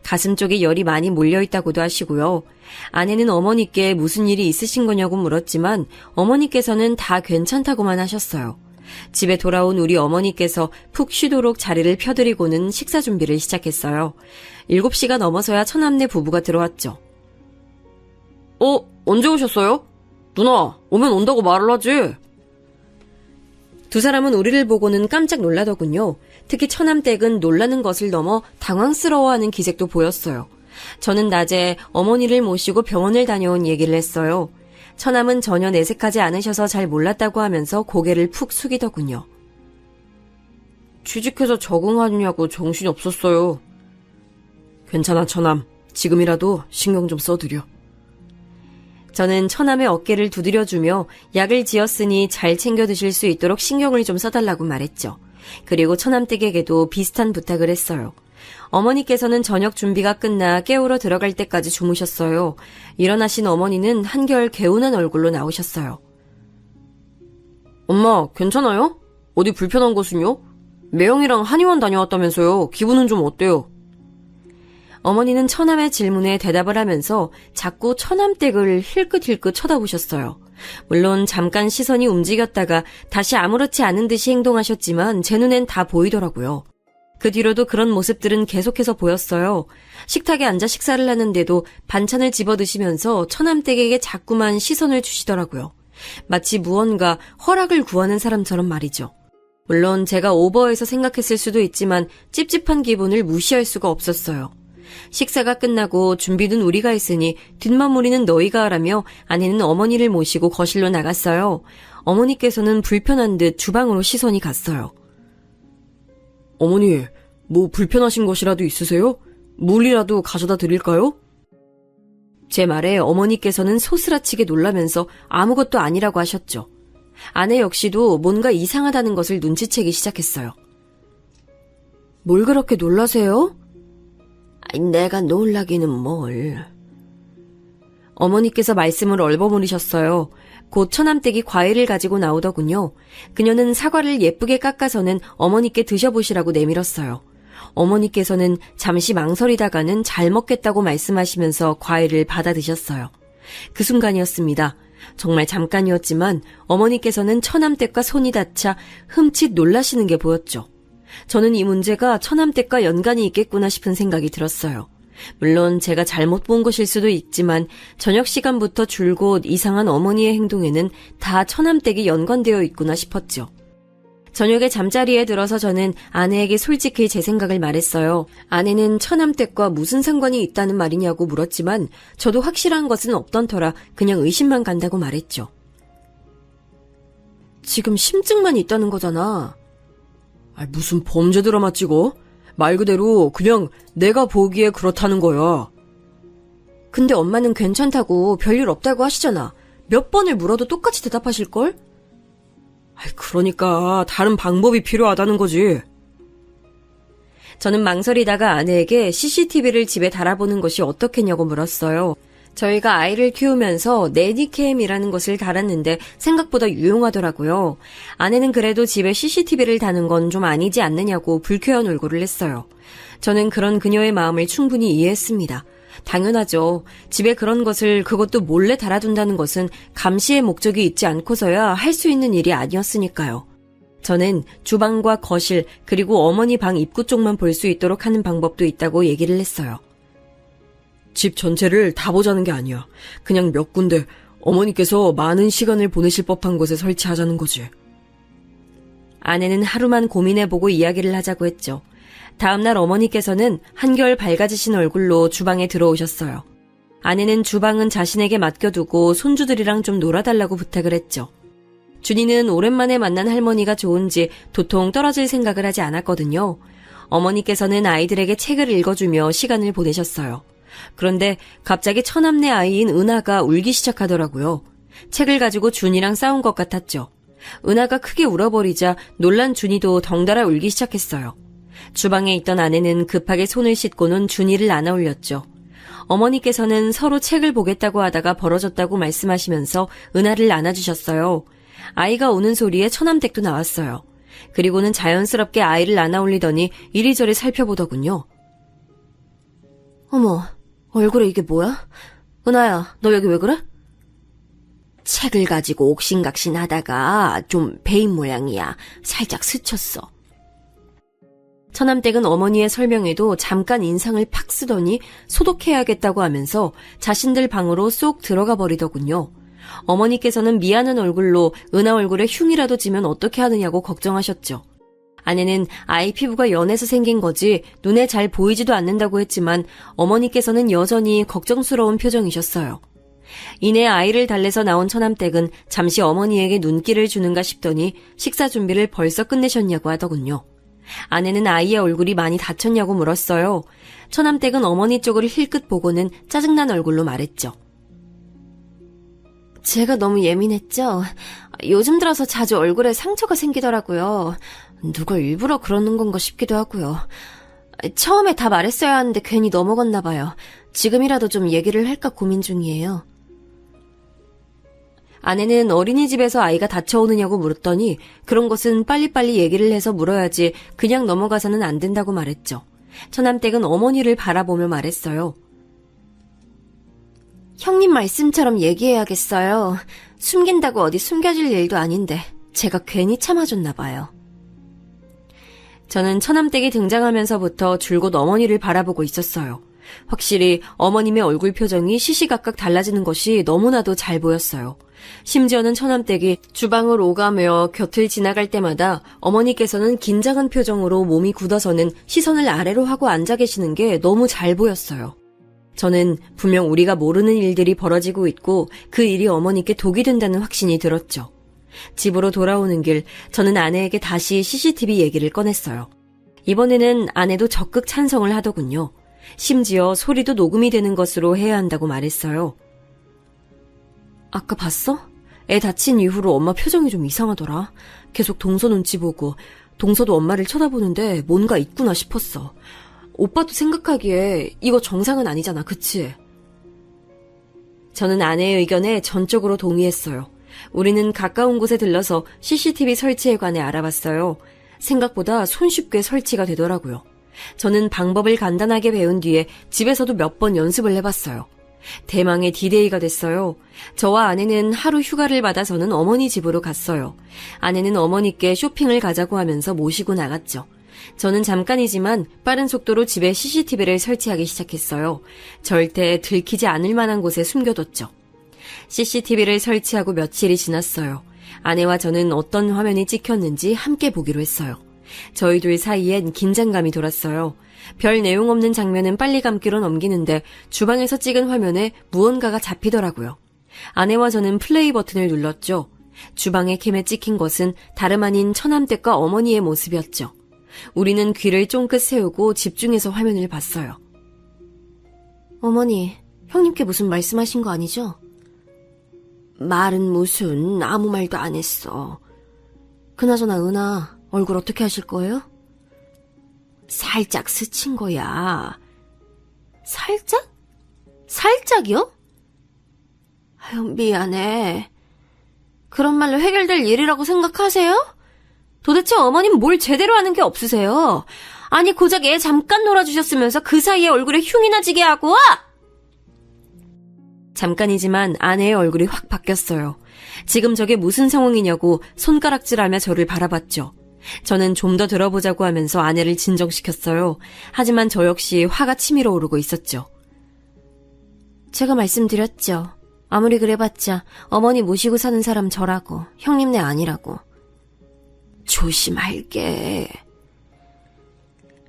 가슴 쪽에 열이 많이 몰려있다고도 하시고요. 아내는 어머니께 무슨 일이 있으신 거냐고 물었지만 어머니께서는 다 괜찮다고만 하셨어요. 집에 돌아온 우리 어머니께서 푹 쉬도록 자리를 펴드리고는 식사 준비를 시작했어요. 7시가 넘어서야 처남네 부부가 들어왔죠. 언제 오셨어요? 누나, 오면 온다고 말을 하지. 두 사람은 우리를 보고는 깜짝 놀라더군요. 특히 처남댁은 놀라는 것을 넘어 당황스러워하는 기색도 보였어요. 저는 낮에 어머니를 모시고 병원을 다녀온 얘기를 했어요. 처남은 전혀 내색하지 않으셔서 잘 몰랐다고 하면서 고개를 푹 숙이더군요. 취직해서 적응하느냐고 정신이 없었어요. 괜찮아, 처남. 지금이라도 신경 좀 써드려. 저는 처남의 어깨를 두드려주며 약을 지었으니 잘 챙겨 드실 수 있도록 신경을 좀 써달라고 말했죠. 그리고 처남댁에게도 비슷한 부탁을 했어요. 어머니께서는 저녁 준비가 끝나 깨우러 들어갈 때까지 주무셨어요. 일어나신 어머니는 한결 개운한 얼굴로 나오셨어요. 엄마, 괜찮아요? 어디 불편한 곳은요? 매형이랑 한의원 다녀왔다면서요. 기분은 좀 어때요? 어머니는 처남의 질문에 대답을 하면서 자꾸 처남댁을 힐끗힐끗 쳐다보셨어요. 물론 잠깐 시선이 움직였다가 다시 아무렇지 않은 듯이 행동하셨지만 제 눈엔 다 보이더라고요. 그 뒤로도 그런 모습들은 계속해서 보였어요. 식탁에 앉아 식사를 하는데도 반찬을 집어 드시면서 처남댁에게 자꾸만 시선을 주시더라고요. 마치 무언가 허락을 구하는 사람처럼 말이죠. 물론 제가 오버해서 생각했을 수도 있지만 찝찝한 기분을 무시할 수가 없었어요. 식사가 끝나고 준비는 우리가 했으니 뒷마무리는 너희가 하라며 아내는 어머니를 모시고 거실로 나갔어요. 어머니께서는 불편한 듯 주방으로 시선이 갔어요. 어머니, 뭐 불편하신 것이라도 있으세요? 물이라도 가져다 드릴까요? 제 말에 어머니께서는 소스라치게 놀라면서 아무것도 아니라고 하셨죠. 아내 역시도 뭔가 이상하다는 것을 눈치채기 시작했어요. 뭘 그렇게 놀라세요? 내가 놀라기는 뭘. 어머니께서 말씀을 얼버무리셨어요. 곧 처남댁이 과일을 가지고 나오더군요. 그녀는 사과를 예쁘게 깎아서는 어머니께 드셔보시라고 내밀었어요. 어머니께서는 잠시 망설이다가는 잘 먹겠다고 말씀하시면서 과일을 받아 드셨어요. 그 순간이었습니다. 정말 잠깐이었지만 어머니께서는 처남댁과 손이 닿자 흠칫 놀라시는 게 보였죠. 저는 이 문제가 처남댁과 연관이 있겠구나 싶은 생각이 들었어요. 물론 제가 잘못 본 것일 수도 있지만 저녁 시간부터 줄곧 이상한 어머니의 행동에는 다 처남댁이 연관되어 있구나 싶었죠. 저녁에 잠자리에 들어서 저는 아내에게 솔직히 제 생각을 말했어요. 아내는 처남댁과 무슨 상관이 있다는 말이냐고 물었지만 저도 확실한 것은 없던 터라 그냥 의심만 간다고 말했죠. 지금 심증만 있다는 거잖아. 무슨 범죄 드라마 찍어? 말 그대로 그냥 내가 보기에 그렇다는 거야. 근데 엄마는 괜찮다고 별일 없다고 하시잖아. 몇 번을 물어도 똑같이 대답하실걸? 그러니까 다른 방법이 필요하다는 거지. 저는 망설이다가 아내에게 CCTV를 집에 달아보는 것이 어떻겠냐고 물었어요. 저희가 아이를 키우면서 내니캠이라는 것을 달았는데 생각보다 유용하더라고요. 아내는 그래도 집에 CCTV를 다는 건 좀 아니지 않느냐고 불쾌한 얼굴을 했어요. 저는 그런 그녀의 마음을 충분히 이해했습니다. 당연하죠. 집에 그런 것을 그것도 몰래 달아둔다는 것은 감시의 목적이 있지 않고서야 할 수 있는 일이 아니었으니까요. 저는 주방과 거실 그리고 어머니 방 입구 쪽만 볼 수 있도록 하는 방법도 있다고 얘기를 했어요. 집 전체를 다 보자는 게 아니야. 그냥 몇 군데 어머니께서 많은 시간을 보내실 법한 곳에 설치하자는 거지. 아내는 하루만 고민해보고 이야기를 하자고 했죠. 다음날 어머니께서는 한결 밝아지신 얼굴로 주방에 들어오셨어요. 아내는 주방은 자신에게 맡겨두고 손주들이랑 좀 놀아달라고 부탁을 했죠. 준이는 오랜만에 만난 할머니가 좋은지 도통 떨어질 생각을 하지 않았거든요. 어머니께서는 아이들에게 책을 읽어주며 시간을 보내셨어요. 그런데 갑자기 처남네 아이인 은하가 울기 시작하더라고요. 책을 가지고 준이랑 싸운 것 같았죠. 은하가 크게 울어버리자 놀란 준이도 덩달아 울기 시작했어요. 주방에 있던 아내는 급하게 손을 씻고는 준이를 안아 올렸죠. 어머니께서는 서로 책을 보겠다고 하다가 벌어졌다고 말씀하시면서 은하를 안아주셨어요. 아이가 우는 소리에 처남댁도 나왔어요. 그리고는 자연스럽게 아이를 안아 올리더니 이리저리 살펴보더군요. 어머, 얼굴에 이게 뭐야? 은하야, 너 여기 왜 그래? 책을 가지고 옥신각신 하다가 좀 베인 모양이야. 살짝 스쳤어. 처남댁은 어머니의 설명에도 잠깐 인상을 팍 쓰더니 소독해야겠다고 하면서 자신들 방으로 쏙 들어가 버리더군요. 어머니께서는 미안한 얼굴로 은하 얼굴에 흉이라도 지면 어떻게 하느냐고 걱정하셨죠. 아내는 아이 피부가 연해서 생긴 거지 눈에 잘 보이지도 않는다고 했지만 어머니께서는 여전히 걱정스러운 표정이셨어요. 이내 아이를 달래서 나온 처남댁은 잠시 어머니에게 눈길을 주는가 싶더니 식사 준비를 벌써 끝내셨냐고 하더군요. 아내는 아이의 얼굴이 많이 다쳤냐고 물었어요. 처남댁은 어머니 쪽을 힐끗 보고는 짜증난 얼굴로 말했죠. 제가 너무 예민했죠? 요즘 들어서 자주 얼굴에 상처가 생기더라고요. 누가 일부러 그러는 건가 싶기도 하고요. 처음에 다 말했어야 하는데 괜히 넘어갔나 봐요. 지금이라도 좀 얘기를 할까 고민 중이에요. 아내는 어린이집에서 아이가 다쳐오느냐고 물었더니 그런 것은 빨리빨리 얘기를 해서 물어야지 그냥 넘어가서는 안 된다고 말했죠. 처남댁은 어머니를 바라보며 말했어요. 형님 말씀처럼 얘기해야겠어요. 숨긴다고 어디 숨겨질 일도 아닌데 제가 괜히 참아줬나 봐요. 저는 처남댁이 등장하면서부터 줄곧 어머니를 바라보고 있었어요. 확실히 어머님의 얼굴 표정이 시시각각 달라지는 것이 너무나도 잘 보였어요. 심지어는 처남댁이 주방을 오가며 곁을 지나갈 때마다 어머니께서는 긴장한 표정으로 몸이 굳어서는 시선을 아래로 하고 앉아 계시는 게 너무 잘 보였어요. 저는 분명 우리가 모르는 일들이 벌어지고 있고 그 일이 어머니께 독이 된다는 확신이 들었죠. 집으로 돌아오는 길 저는 아내에게 다시 CCTV 얘기를 꺼냈어요. 이번에는 아내도 적극 찬성을 하더군요. 심지어 소리도 녹음이 되는 것으로 해야 한다고 말했어요. 아까 봤어? 애 다친 이후로 엄마 표정이 좀 이상하더라. 계속 동서 눈치 보고 동서도 엄마를 쳐다보는데 뭔가 있구나 싶었어. 오빠도 생각하기에 이거 정상은 아니잖아, 그치? 저는 아내의 의견에 전적으로 동의했어요. 우리는 가까운 곳에 들러서 CCTV 설치에 관해 알아봤어요. 생각보다 손쉽게 설치가 되더라고요. 저는 방법을 간단하게 배운 뒤에 집에서도 몇 번 연습을 해봤어요. 대망의 D-Day가 됐어요. 저와 아내는 하루 휴가를 받아서는 어머니 집으로 갔어요. 아내는 어머니께 쇼핑을 가자고 하면서 모시고 나갔죠. 저는 잠깐이지만 빠른 속도로 집에 CCTV를 설치하기 시작했어요. 절대 들키지 않을 만한 곳에 숨겨뒀죠. CCTV를 설치하고 며칠이 지났어요. 아내와 저는 어떤 화면이 찍혔는지 함께 보기로 했어요. 저희 둘 사이엔 긴장감이 돌았어요. 별 내용 없는 장면은 빨리 감기로 넘기는데 주방에서 찍은 화면에 무언가가 잡히더라고요. 아내와 저는 플레이 버튼을 눌렀죠. 주방의 캠에 찍힌 것은 다름 아닌 처남댁과 어머니의 모습이었죠. 우리는 귀를 쫑긋 세우고 집중해서 화면을 봤어요. 어머니, 형님께 무슨 말씀하신 거 아니죠? 말은 무슨, 아무 말도 안 했어. 그나저나 은하, 얼굴 어떻게 하실 거예요? 살짝 스친 거야. 살짝? 살짝이요? 아유, 미안해. 그런 말로 해결될 일이라고 생각하세요? 도대체 어머님 뭘 제대로 하는 게 없으세요? 아니 고작 애 잠깐 놀아주셨으면서 그 사이에 얼굴에 흉이나 지게 하고 와! 잠깐이지만 아내의 얼굴이 확 바뀌었어요. 지금 저게 무슨 상황이냐고 손가락질하며 저를 바라봤죠. 저는 좀 더 들어보자고 하면서 아내를 진정시켰어요. 하지만 저 역시 화가 치밀어 오르고 있었죠. 제가 말씀드렸죠. 아무리 그래봤자 어머니 모시고 사는 사람 저라고, 형님네 아니라고. 조심할게.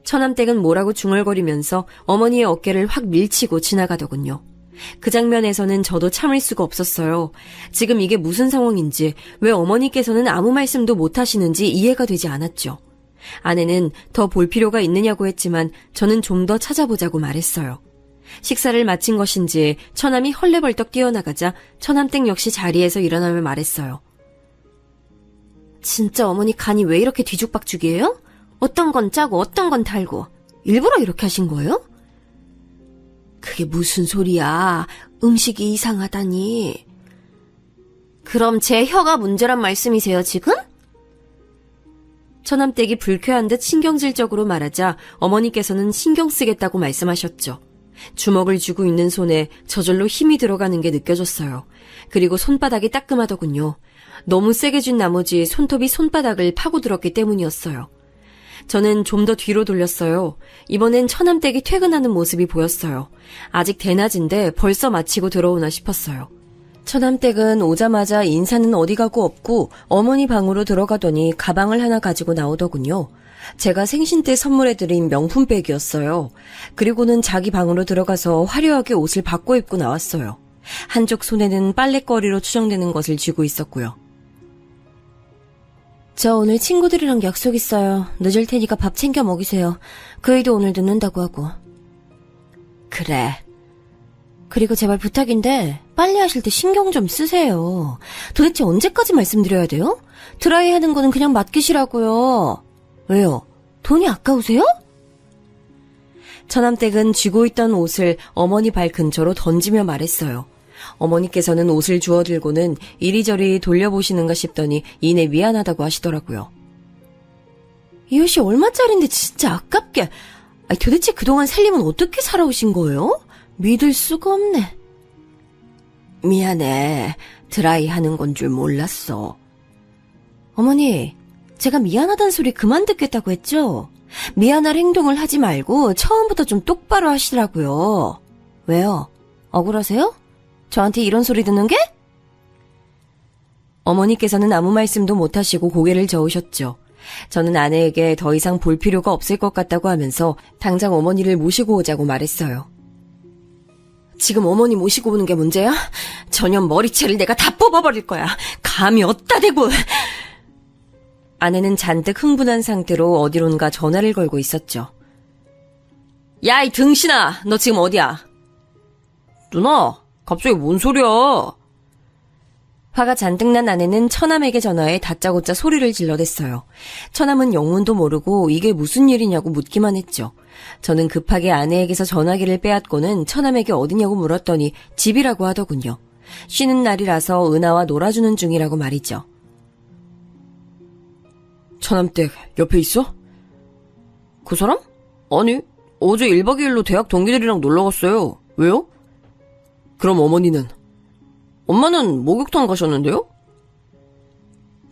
처남댁은 뭐라고 중얼거리면서 어머니의 어깨를 확 밀치고 지나가더군요. 그 장면에서는 저도 참을 수가 없었어요. 지금 이게 무슨 상황인지, 왜 어머니께서는 아무 말씀도 못 하시는지 이해가 되지 않았죠. 아내는 더 볼 필요가 있느냐고 했지만 저는 좀 더 찾아보자고 말했어요. 식사를 마친 것인지 처남이 헐레벌떡 뛰어나가자 처남댁 역시 자리에서 일어나며 말했어요. 진짜 어머니 간이 왜 이렇게 뒤죽박죽이에요? 어떤 건 짜고 어떤 건 달고 일부러 이렇게 하신 거예요? 그게 무슨 소리야. 음식이 이상하다니. 그럼 제 혀가 문제란 말씀이세요, 지금? 처남댁이 불쾌한 듯 신경질적으로 말하자 어머니께서는 신경 쓰겠다고 말씀하셨죠. 주먹을 쥐고 있는 손에 저절로 힘이 들어가는 게 느껴졌어요. 그리고 손바닥이 따끔하더군요. 너무 세게 쥔 나머지 손톱이 손바닥을 파고들었기 때문이었어요. 저는 좀 더 뒤로 돌렸어요. 이번엔 처남댁이 퇴근하는 모습이 보였어요. 아직 대낮인데 벌써 마치고 들어오나 싶었어요. 처남댁은 오자마자 인사는 어디 가고 없고 어머니 방으로 들어가더니 가방을 하나 가지고 나오더군요. 제가 생신 때 선물해드린 명품백이었어요. 그리고는 자기 방으로 들어가서 화려하게 옷을 바꿔 입고 나왔어요. 한쪽 손에는 빨랫거리로 추정되는 것을 쥐고 있었고요. 저 오늘 친구들이랑 약속 있어요. 늦을 테니까 밥 챙겨 먹이세요. 그 애도 오늘 늦는다고 하고. 그래. 그리고 제발 부탁인데 빨래하실 때 신경 좀 쓰세요. 도대체 언제까지 말씀드려야 돼요? 드라이 하는 거는 그냥 맡기시라고요. 왜요? 돈이 아까우세요? 처남댁은 쥐고 있던 옷을 어머니 발 근처로 던지며 말했어요. 어머니께서는 옷을 주워들고는 이리저리 돌려보시는가 싶더니 이내 미안하다고 하시더라고요. 이 옷이 얼마짜린데 진짜 아깝게. 도대체 그동안 살림은 어떻게 살아오신 거예요? 믿을 수가 없네. 미안해. 드라이 하는 건 줄 몰랐어. 어머니, 제가 미안하단 소리 그만 듣겠다고 했죠? 미안할 행동을 하지 말고 처음부터 좀 똑바로 하시라고요. 왜요? 억울하세요? 저한테 이런 소리 듣는 게? 어머니께서는 아무 말씀도 못하시고 고개를 저으셨죠. 저는 아내에게 더 이상 볼 필요가 없을 것 같다고 하면서 당장 어머니를 모시고 오자고 말했어요. 지금 어머니 모시고 오는 게 문제야? 전혀 머리채를 내가 다 뽑아버릴 거야. 감이 어디다 대고. 아내는 잔뜩 흥분한 상태로 어디론가 전화를 걸고 있었죠. 야, 이 등신아, 너 지금 어디야? 누나, 갑자기 뭔 소리야? 화가 잔뜩 난 아내는 처남에게 전화해 다짜고짜 소리를 질러댔어요. 처남은 영문도 모르고 이게 무슨 일이냐고 묻기만 했죠. 저는 급하게 아내에게서 전화기를 빼앗고는 처남에게 어디냐고 물었더니 집이라고 하더군요. 쉬는 날이라서 은하와 놀아주는 중이라고 말이죠. 처남댁 옆에 있어? 그 사람? 아니, 어제 1박 2일로 대학 동기들이랑 놀러 갔어요. 왜요? 그럼 어머니는? 엄마는 목욕탕 가셨는데요?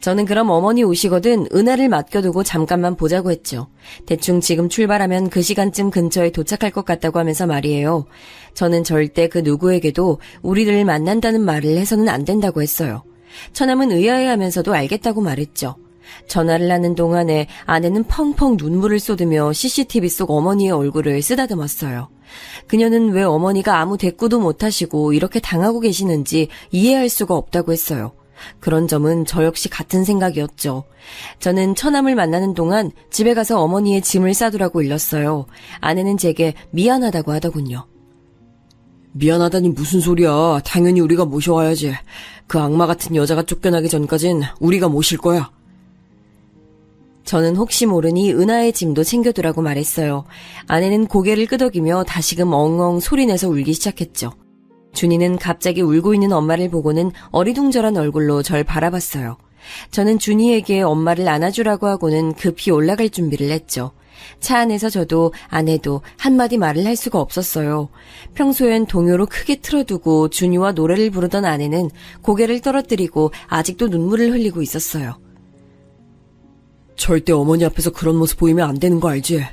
저는 그럼 어머니 오시거든 은하를 맡겨두고 잠깐만 보자고 했죠. 대충 지금 출발하면 그 시간쯤 근처에 도착할 것 같다고 하면서 말이에요. 저는 절대 그 누구에게도 우리를 만난다는 말을 해서는 안 된다고 했어요. 처남은 의아해하면서도 알겠다고 말했죠. 전화를 하는 동안에 아내는 펑펑 눈물을 쏟으며 CCTV 속 어머니의 얼굴을 쓰다듬었어요. 그녀는 왜 어머니가 아무 대꾸도 못하시고 이렇게 당하고 계시는지 이해할 수가 없다고 했어요. 그런 점은 저 역시 같은 생각이었죠. 저는 처남을 만나는 동안 집에 가서 어머니의 짐을 싸두라고 일렀어요. 아내는 제게 미안하다고 하더군요. 미안하다니 무슨 소리야. 당연히 우리가 모셔와야지. 그 악마 같은 여자가 쫓겨나기 전까진 우리가 모실 거야. 저는 혹시 모르니 은하의 짐도 챙겨두라고 말했어요. 아내는 고개를 끄덕이며 다시금 엉엉 소리내서 울기 시작했죠. 준이는 갑자기 울고 있는 엄마를 보고는 어리둥절한 얼굴로 절 바라봤어요. 저는 준이에게 엄마를 안아주라고 하고는 급히 올라갈 준비를 했죠. 차 안에서 저도 아내도 한마디 말을 할 수가 없었어요. 평소엔 동요로 크게 틀어두고 준이와 노래를 부르던 아내는 고개를 떨어뜨리고 아직도 눈물을 흘리고 있었어요. 절대 어머니 앞에서 그런 모습 보이면 안 되는 거 알지?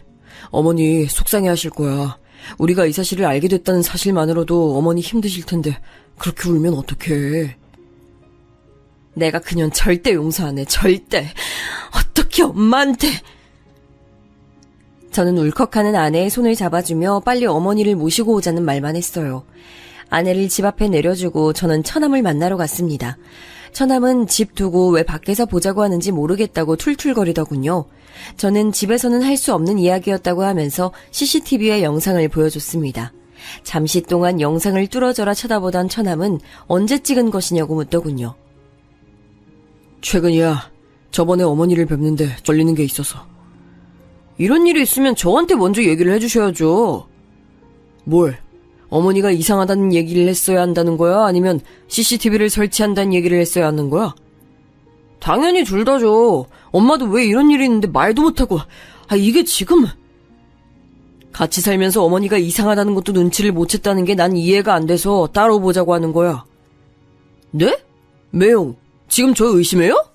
어머니 속상해하실 거야. 우리가 이 사실을 알게 됐다는 사실만으로도 어머니 힘드실 텐데 그렇게 울면 어떡해. 내가 그년 절대 용서 안 해. 절대. 어떻게 엄마한테. 저는 울컥하는 아내의 손을 잡아주며 빨리 어머니를 모시고 오자는 말만 했어요. 아내를 집 앞에 내려주고 저는 처남을 만나러 갔습니다. 처남은 집 두고 왜 밖에서 보자고 하는지 모르겠다고 툴툴거리더군요. 저는 집에서는 할 수 없는 이야기였다고 하면서 CCTV의 영상을 보여줬습니다. 잠시 동안 영상을 뚫어져라 쳐다보던 처남은 언제 찍은 것이냐고 묻더군요. 최근이야. 저번에 어머니를 뵙는데 쫄리는 게 있어서. 이런 일이 있으면 저한테 먼저 얘기를 해주셔야죠. 뭘? 어머니가 이상하다는 얘기를 했어야 한다는 거야? 아니면 CCTV를 설치한다는 얘기를 했어야 하는 거야? 당연히 둘 다죠. 엄마도 왜 이런 일이 있는데 말도 못하고. 이게 지금. 같이 살면서 어머니가 이상하다는 것도 눈치를 못 챘다는 게 난 이해가 안 돼서 따로 보자고 하는 거야. 네? 매용, 지금 저 의심해요?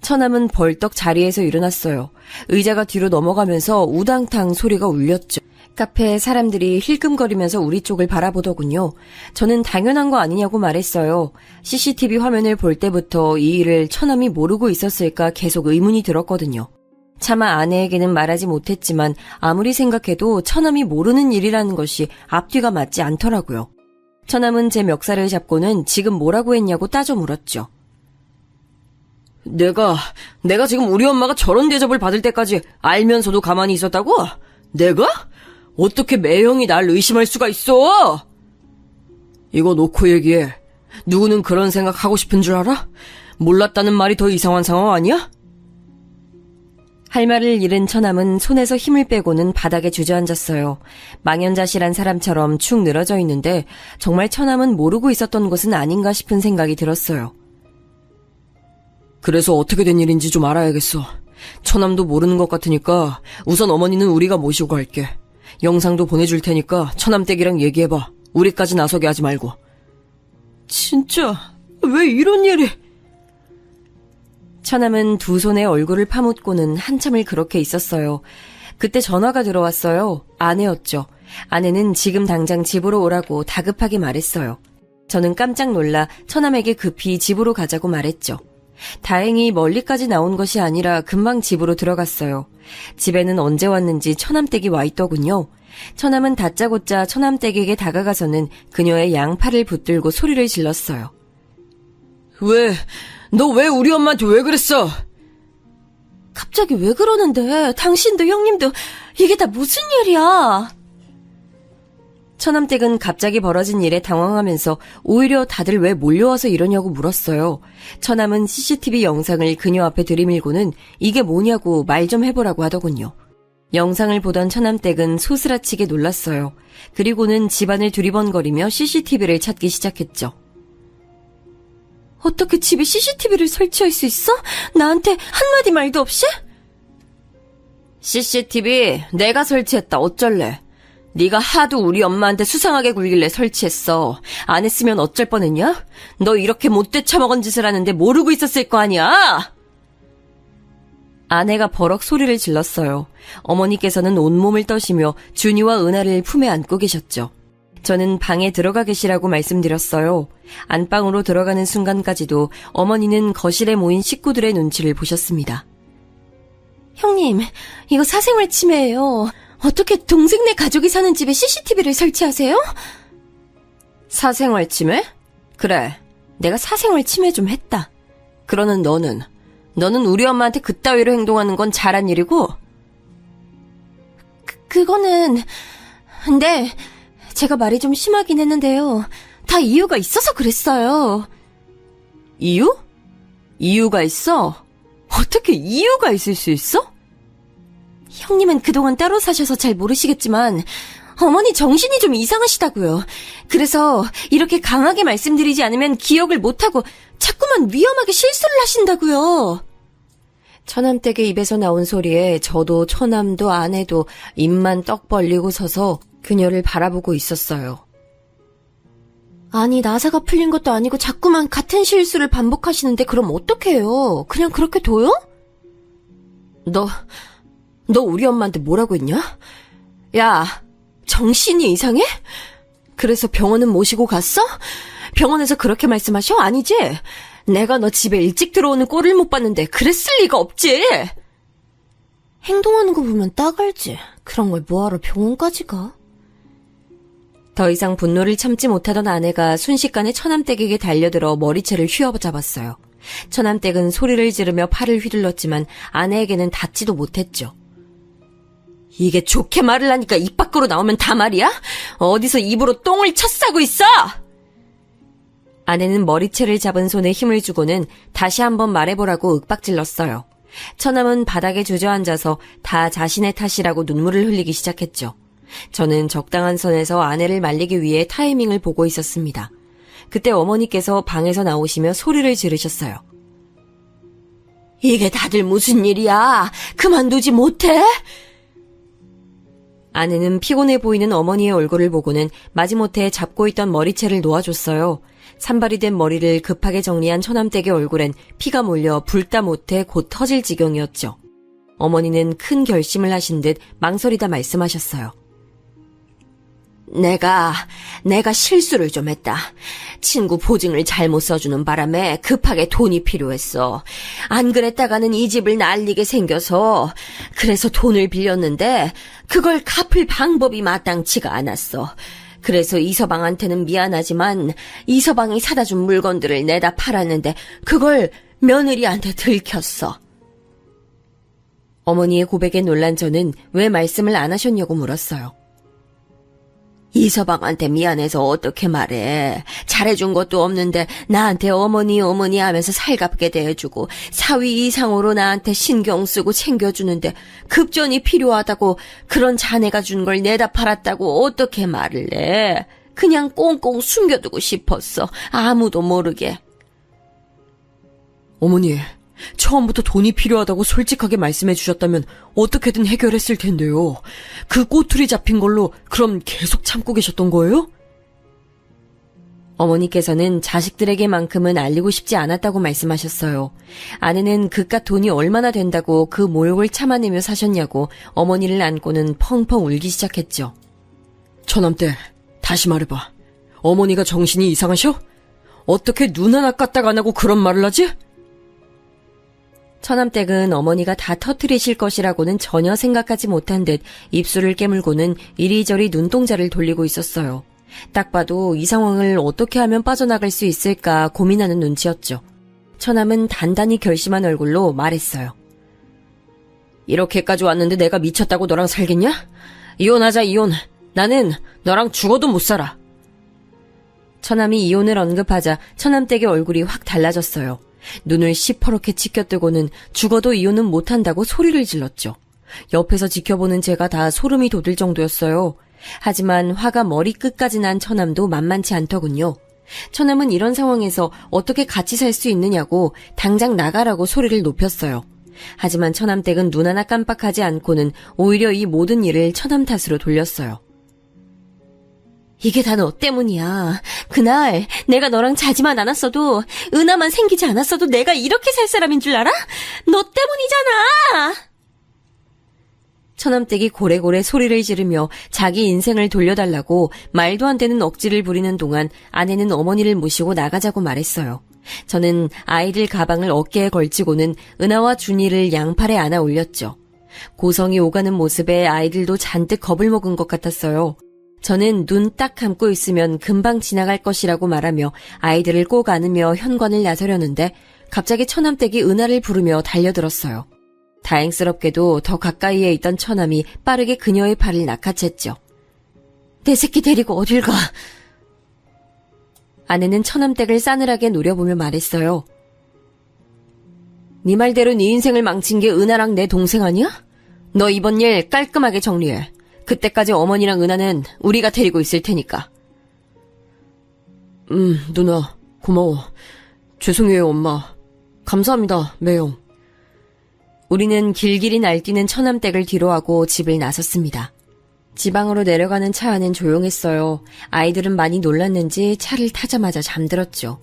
처남은 벌떡 자리에서 일어났어요. 의자가 뒤로 넘어가면서 우당탕 소리가 울렸죠. 카페에 사람들이 힐끔거리면서 우리 쪽을 바라보더군요. 저는 당연한 거 아니냐고 말했어요. CCTV 화면을 볼 때부터 이 일을 처남이 모르고 있었을까 계속 의문이 들었거든요. 차마 아내에게는 말하지 못했지만 아무리 생각해도 처남이 모르는 일이라는 것이 앞뒤가 맞지 않더라고요. 처남은 제 멱살을 잡고는 지금 뭐라고 했냐고 따져 물었죠. 내가 지금 우리 엄마가 저런 대접을 받을 때까지 알면서도 가만히 있었다고? 내가? 어떻게 매형이 날 의심할 수가 있어? 이거 놓고 얘기해. 누구는 그런 생각하고 싶은 줄 알아? 몰랐다는 말이 더 이상한 상황 아니야? 할 말을 잃은 처남은 손에서 힘을 빼고는 바닥에 주저앉았어요. 망연자실한 사람처럼 축 늘어져 있는데 정말 처남은 모르고 있었던 것은 아닌가 싶은 생각이 들었어요. 그래서 어떻게 된 일인지 좀 알아야겠어. 처남도 모르는 것 같으니까 우선 어머니는 우리가 모시고 갈게. 영상도 보내줄 테니까 처남댁이랑 얘기해봐. 우리까지 나서게 하지 말고. 진짜 왜 이런 일이... 처남은 두 손에 얼굴을 파묻고는 한참을 그렇게 있었어요. 그때 전화가 들어왔어요. 아내였죠. 아내는 지금 당장 집으로 오라고 다급하게 말했어요. 저는 깜짝 놀라 처남에게 급히 집으로 가자고 말했죠. 다행히 멀리까지 나온 것이 아니라 금방 집으로 들어갔어요. 집에는 언제 왔는지 처남댁이 와 있더군요. 처남은 다짜고짜 처남댁에게 다가가서는 그녀의 양팔을 붙들고 소리를 질렀어요. 너 왜 우리 엄마한테 왜 그랬어? 갑자기 왜 그러는데? 당신도 형님도 이게 다 무슨 일이야? 처남댁은 갑자기 벌어진 일에 당황하면서 오히려 다들 왜 몰려와서 이러냐고 물었어요. 처남은 CCTV 영상을 그녀 앞에 들이밀고는 이게 뭐냐고 말 좀 해보라고 하더군요. 영상을 보던 처남댁은 소스라치게 놀랐어요. 그리고는 집안을 두리번거리며 CCTV를 찾기 시작했죠. 어떻게 집에 CCTV를 설치할 수 있어? 나한테 한마디 말도 없이? CCTV 내가 설치했다. 어쩔래? 네가 하도 우리 엄마한테 수상하게 굴길래 설치했어. 안 했으면 어쩔 뻔했냐? 너 이렇게 못돼 처먹은 짓을 하는데 모르고 있었을 거 아니야? 아내가 버럭 소리를 질렀어요. 어머니께서는 온몸을 떠시며 준이와 은하를 품에 안고 계셨죠. 저는 방에 들어가 계시라고 말씀드렸어요. 안방으로 들어가는 순간까지도 어머니는 거실에 모인 식구들의 눈치를 보셨습니다. 형님, 이거 사생활 침해예요. 어떻게 동생네 가족이 사는 집에 CCTV를 설치하세요? 사생활 침해? 그래, 내가 사생활 침해 좀 했다. 그러는 너는 우리 엄마한테 그따위로 행동하는 건 잘한 일이고? 그거는... 근데 제가 말이 좀 심하긴 했는데요. 다 이유가 있어서 그랬어요. 이유? 이유가 있어? 어떻게 이유가 있을 수 있어? 형님은 그동안 따로 사셔서 잘 모르시겠지만 어머니 정신이 좀 이상하시다고요. 그래서 이렇게 강하게 말씀드리지 않으면 기억을 못하고 자꾸만 위험하게 실수를 하신다고요. 처남댁의 입에서 나온 소리에 저도 처남도 아내도 입만 떡 벌리고 서서 그녀를 바라보고 있었어요. 아니, 나사가 풀린 것도 아니고 자꾸만 같은 실수를 반복하시는데 그럼 어떡해요? 그냥 그렇게 둬요? 너 우리 엄마한테 뭐라고 했냐? 야, 정신이 이상해? 그래서 병원은 모시고 갔어? 병원에서 그렇게 말씀하셔? 아니지? 내가 너 집에 일찍 들어오는 꼴을 못 봤는데 그랬을 리가 없지. 행동하는 거 보면 딱 알지. 그런 걸 뭐하러 병원까지 가? 더 이상 분노를 참지 못하던 아내가 순식간에 처남댁에게 달려들어 머리채를 휘어잡았어요. 처남댁은 소리를 지르며 팔을 휘둘렀지만 아내에게는 닿지도 못했죠. 이게 좋게 말을 하니까 입 밖으로 나오면 다 말이야? 어디서 입으로 똥을 쳐싸고 있어? 아내는 머리채를 잡은 손에 힘을 주고는 다시 한번 말해보라고 윽박질렀어요. 처남은 바닥에 주저앉아서 다 자신의 탓이라고 눈물을 흘리기 시작했죠. 저는 적당한 선에서 아내를 말리기 위해 타이밍을 보고 있었습니다. 그때 어머니께서 방에서 나오시며 소리를 지르셨어요. 이게 다들 무슨 일이야? 그만두지 못해? 아내는 피곤해 보이는 어머니의 얼굴을 보고는 마지못해 잡고 있던 머리채를 놓아줬어요. 산발이 된 머리를 급하게 정리한 처남댁의 얼굴엔 피가 몰려 불다 못해 곧 터질 지경이었죠. 어머니는 큰 결심을 하신 듯 망설이다 말씀하셨어요. 내가 실수를 좀 했다. 친구 보증을 잘못 써주는 바람에 급하게 돈이 필요했어. 안 그랬다가는 이 집을 날리게 생겨서 그래서 돈을 빌렸는데 그걸 갚을 방법이 마땅치가 않았어. 그래서 이서방한테는 미안하지만 이서방이 사다 준 물건들을 내다 팔았는데 그걸 며느리한테 들켰어. 어머니의 고백에 놀란 저는 왜 말씀을 안 하셨냐고 물었어요. 이서방한테 미안해서 어떻게 말해. 잘해준 것도 없는데 나한테 어머니 하면서 살갑게 대해주고 사위 이상으로 나한테 신경 쓰고 챙겨주는데 급전이 필요하다고 그런 자네가 준 걸 내다 팔았다고 어떻게 말을 해. 그냥 꽁꽁 숨겨두고 싶었어. 아무도 모르게. 어머니, 처음부터 돈이 필요하다고 솔직하게 말씀해 주셨다면 어떻게든 해결했을 텐데요. 그 꼬투리 잡힌 걸로 그럼 계속 참고 계셨던 거예요? 어머니께서는 자식들에게만큼은 알리고 싶지 않았다고 말씀하셨어요. 아내는 그깟 돈이 얼마나 된다고 그 모욕을 참아내며 사셨냐고 어머니를 안고는 펑펑 울기 시작했죠. 처남댁, 다시 말해봐. 어머니가 정신이 이상하셔? 어떻게 눈 하나 까딱 안 하고 그런 말을 하지? 처남댁은 어머니가 다 터뜨리실 것이라고는 전혀 생각하지 못한 듯 입술을 깨물고는 이리저리 눈동자를 돌리고 있었어요. 딱 봐도 이 상황을 어떻게 하면 빠져나갈 수 있을까 고민하는 눈치였죠. 처남은 단단히 결심한 얼굴로 말했어요. 이렇게까지 왔는데 내가 미쳤다고 너랑 살겠냐? 이혼하자, 이혼. 나는 너랑 죽어도 못 살아. 처남이 이혼을 언급하자 처남댁의 얼굴이 확 달라졌어요. 눈을 시퍼렇게 치켜뜨고는 죽어도 이혼은 못한다고 소리를 질렀죠. 옆에서 지켜보는 제가 다 소름이 돋을 정도였어요. 하지만 화가 머리끝까지 난 처남도 만만치 않더군요. 처남은 이런 상황에서 어떻게 같이 살 수 있느냐고 당장 나가라고 소리를 높였어요. 하지만 처남댁은 눈 하나 깜빡하지 않고는 오히려 이 모든 일을 처남 탓으로 돌렸어요. 이게 다 너 때문이야. 그날 내가 너랑 자지만 않았어도 은하만 생기지 않았어도 내가 이렇게 살 사람인 줄 알아? 너 때문이잖아. 처남댁이 고래고래 소리를 지르며 자기 인생을 돌려달라고 말도 안 되는 억지를 부리는 동안 아내는 어머니를 모시고 나가자고 말했어요. 저는 아이들 가방을 어깨에 걸치고는 은하와 준이를 양팔에 안아 올렸죠. 고성이 오가는 모습에 아이들도 잔뜩 겁을 먹은 것 같았어요. 저는 눈 딱 감고 있으면 금방 지나갈 것이라고 말하며 아이들을 꼭 안으며 현관을 나서려는데 갑자기 처남댁이 은하를 부르며 달려들었어요. 다행스럽게도 더 가까이에 있던 처남이 빠르게 그녀의 팔을 낚아챘죠. 내 새끼 데리고 어딜 가? 아내는 처남댁을 싸늘하게 노려보며 말했어요. 네 말대로 네 인생을 망친 게 은하랑 내 동생 아니야? 너 이번 일 깔끔하게 정리해. 그때까지 어머니랑 은하는 우리가 데리고 있을 테니까. 누나, 고마워. 죄송해요, 엄마. 감사합니다, 매형. 우리는 길길이 날뛰는 처남댁을 뒤로하고 집을 나섰습니다. 지방으로 내려가는 차 안은 조용했어요. 아이들은 많이 놀랐는지 차를 타자마자 잠들었죠.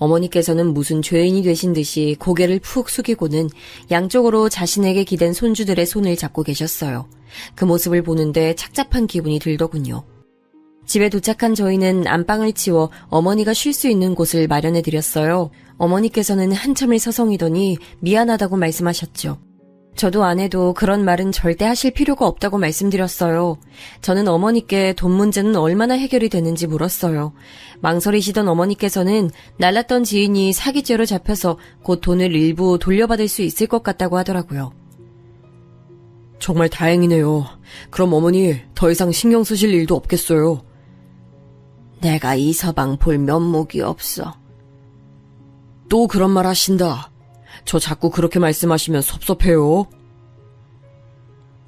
어머니께서는 무슨 죄인이 되신 듯이 고개를 푹 숙이고는 양쪽으로 자신에게 기댄 손주들의 손을 잡고 계셨어요. 그 모습을 보는데 착잡한 기분이 들더군요. 집에 도착한 저희는 안방을 치워 어머니가 쉴 수 있는 곳을 마련해드렸어요. 어머니께서는 한참을 서성이더니 미안하다고 말씀하셨죠. 저도 아내도 그런 말은 절대 하실 필요가 없다고 말씀드렸어요. 저는 어머니께 돈 문제는 얼마나 해결이 되는지 물었어요. 망설이시던 어머니께서는 날랐던 지인이 사기죄로 잡혀서 곧 돈을 일부 돌려받을 수 있을 것 같다고 하더라고요. 정말 다행이네요. 그럼 어머니 더 이상 신경 쓰실 일도 없겠어요. 내가 이 서방 볼 면목이 없어. 또 그런 말 하신다. 저 자꾸 그렇게 말씀하시면 섭섭해요.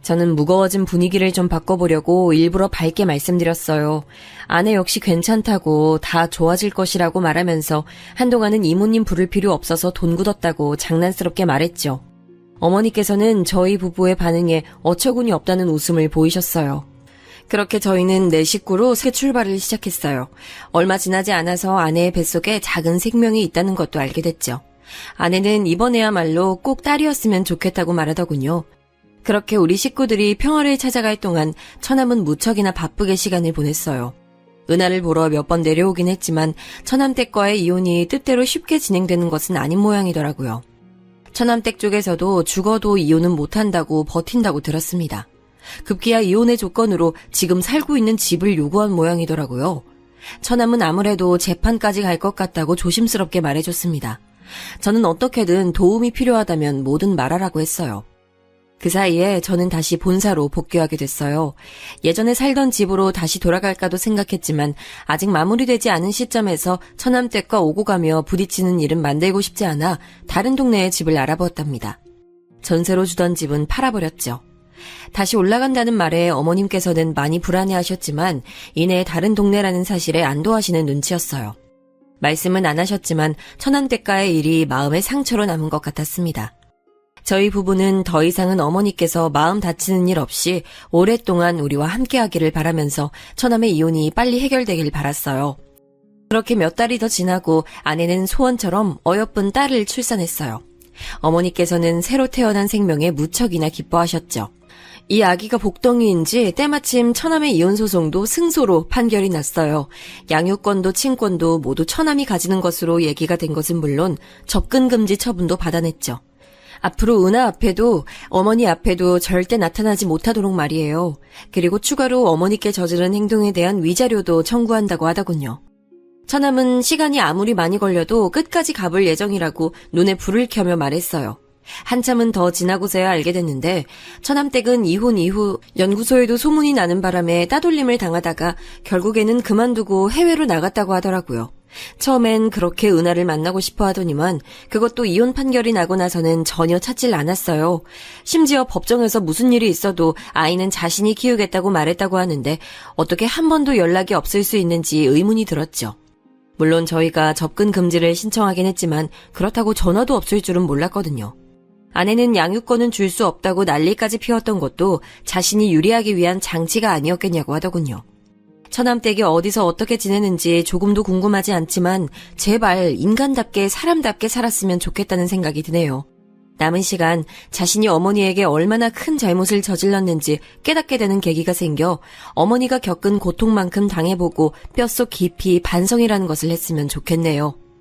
저는 무거워진 분위기를 좀 바꿔보려고 일부러 밝게 말씀드렸어요. 아내 역시 괜찮다고 다 좋아질 것이라고 말하면서 한동안은 이모님 부를 필요 없어서 돈 굳었다고 장난스럽게 말했죠. 어머니께서는 저희 부부의 반응에 어처구니 없다는 웃음을 보이셨어요. 그렇게 저희는 네 식구로 새 출발을 시작했어요. 얼마 지나지 않아서 아내의 뱃속에 작은 생명이 있다는 것도 알게 됐죠. 아내는 이번에야말로 꼭 딸이었으면 좋겠다고 말하더군요. 그렇게 우리 식구들이 평화를 찾아갈 동안 처남은 무척이나 바쁘게 시간을 보냈어요. 은하를 보러 몇 번 내려오긴 했지만 처남댁과의 이혼이 뜻대로 쉽게 진행되는 것은 아닌 모양이더라고요. 처남댁 쪽에서도 죽어도 이혼은 못한다고 버틴다고 들었습니다. 급기야 이혼의 조건으로 지금 살고 있는 집을 요구한 모양이더라고요. 처남은 아무래도 재판까지 갈 것 같다고 조심스럽게 말해줬습니다. 저는 어떻게든 도움이 필요하다면 뭐든 말하라고 했어요. 그 사이에 저는 다시 본사로 복귀하게 됐어요. 예전에 살던 집으로 다시 돌아갈까도 생각했지만 아직 마무리되지 않은 시점에서 처남댁과 오고 가며 부딪히는 일은 만들고 싶지 않아 다른 동네에 집을 알아보았답니다. 전세로 주던 집은 팔아버렸죠. 다시 올라간다는 말에 어머님께서는 많이 불안해하셨지만 이내 다른 동네라는 사실에 안도하시는 눈치였어요. 말씀은 안 하셨지만 처남댁과의 일이 마음의 상처로 남은 것 같았습니다. 저희 부부는 더 이상은 어머니께서 마음 다치는 일 없이 오랫동안 우리와 함께하기를 바라면서 처남의 이혼이 빨리 해결되길 바랐어요. 그렇게 몇 달이 더 지나고 아내는 소원처럼 어여쁜 딸을 출산했어요. 어머니께서는 새로 태어난 생명에 무척이나 기뻐하셨죠. 이 아기가 복덩이인지 때마침 처남의 이혼 소송도 승소로 판결이 났어요. 양육권도 친권도 모두 처남이 가지는 것으로 얘기가 된 것은 물론 접근 금지 처분도 받아냈죠. 앞으로 은하 앞에도 어머니 앞에도 절대 나타나지 못하도록 말이에요. 그리고 추가로 어머니께 저지른 행동에 대한 위자료도 청구한다고 하더군요. 처남은 시간이 아무리 많이 걸려도 끝까지 가볼 예정이라고 눈에 불을 켜며 말했어요. 한참은 더 지나고서야 알게 됐는데 처남댁은 이혼 이후 연구소에도 소문이 나는 바람에 따돌림을 당하다가 결국에는 그만두고 해외로 나갔다고 하더라고요. 처음엔 그렇게 은하를 만나고 싶어 하더니만 그것도 이혼 판결이 나고 나서는 전혀 찾질 않았어요. 심지어 법정에서 무슨 일이 있어도 아이는 자신이 키우겠다고 말했다고 하는데 어떻게 한 번도 연락이 없을 수 있는지 의문이 들었죠. 물론 저희가 접근 금지를 신청하긴 했지만 그렇다고 전화도 없을 줄은 몰랐거든요. 아내는 양육권은 줄 수 없다고 난리까지 피웠던 것도 자신이 유리하기 위한 장치가 아니었겠냐고 하더군요. 처남댁이 어디서 어떻게 지내는지 조금도 궁금하지 않지만 제발 인간답게 사람답게 살았으면 좋겠다는 생각이 드네요. 남은 시간 자신이 어머니에게 얼마나 큰 잘못을 저질렀는지 깨닫게 되는 계기가 생겨 어머니가 겪은 고통만큼 당해보고 뼛속 깊이 반성이라는 것을 했으면 좋겠네요.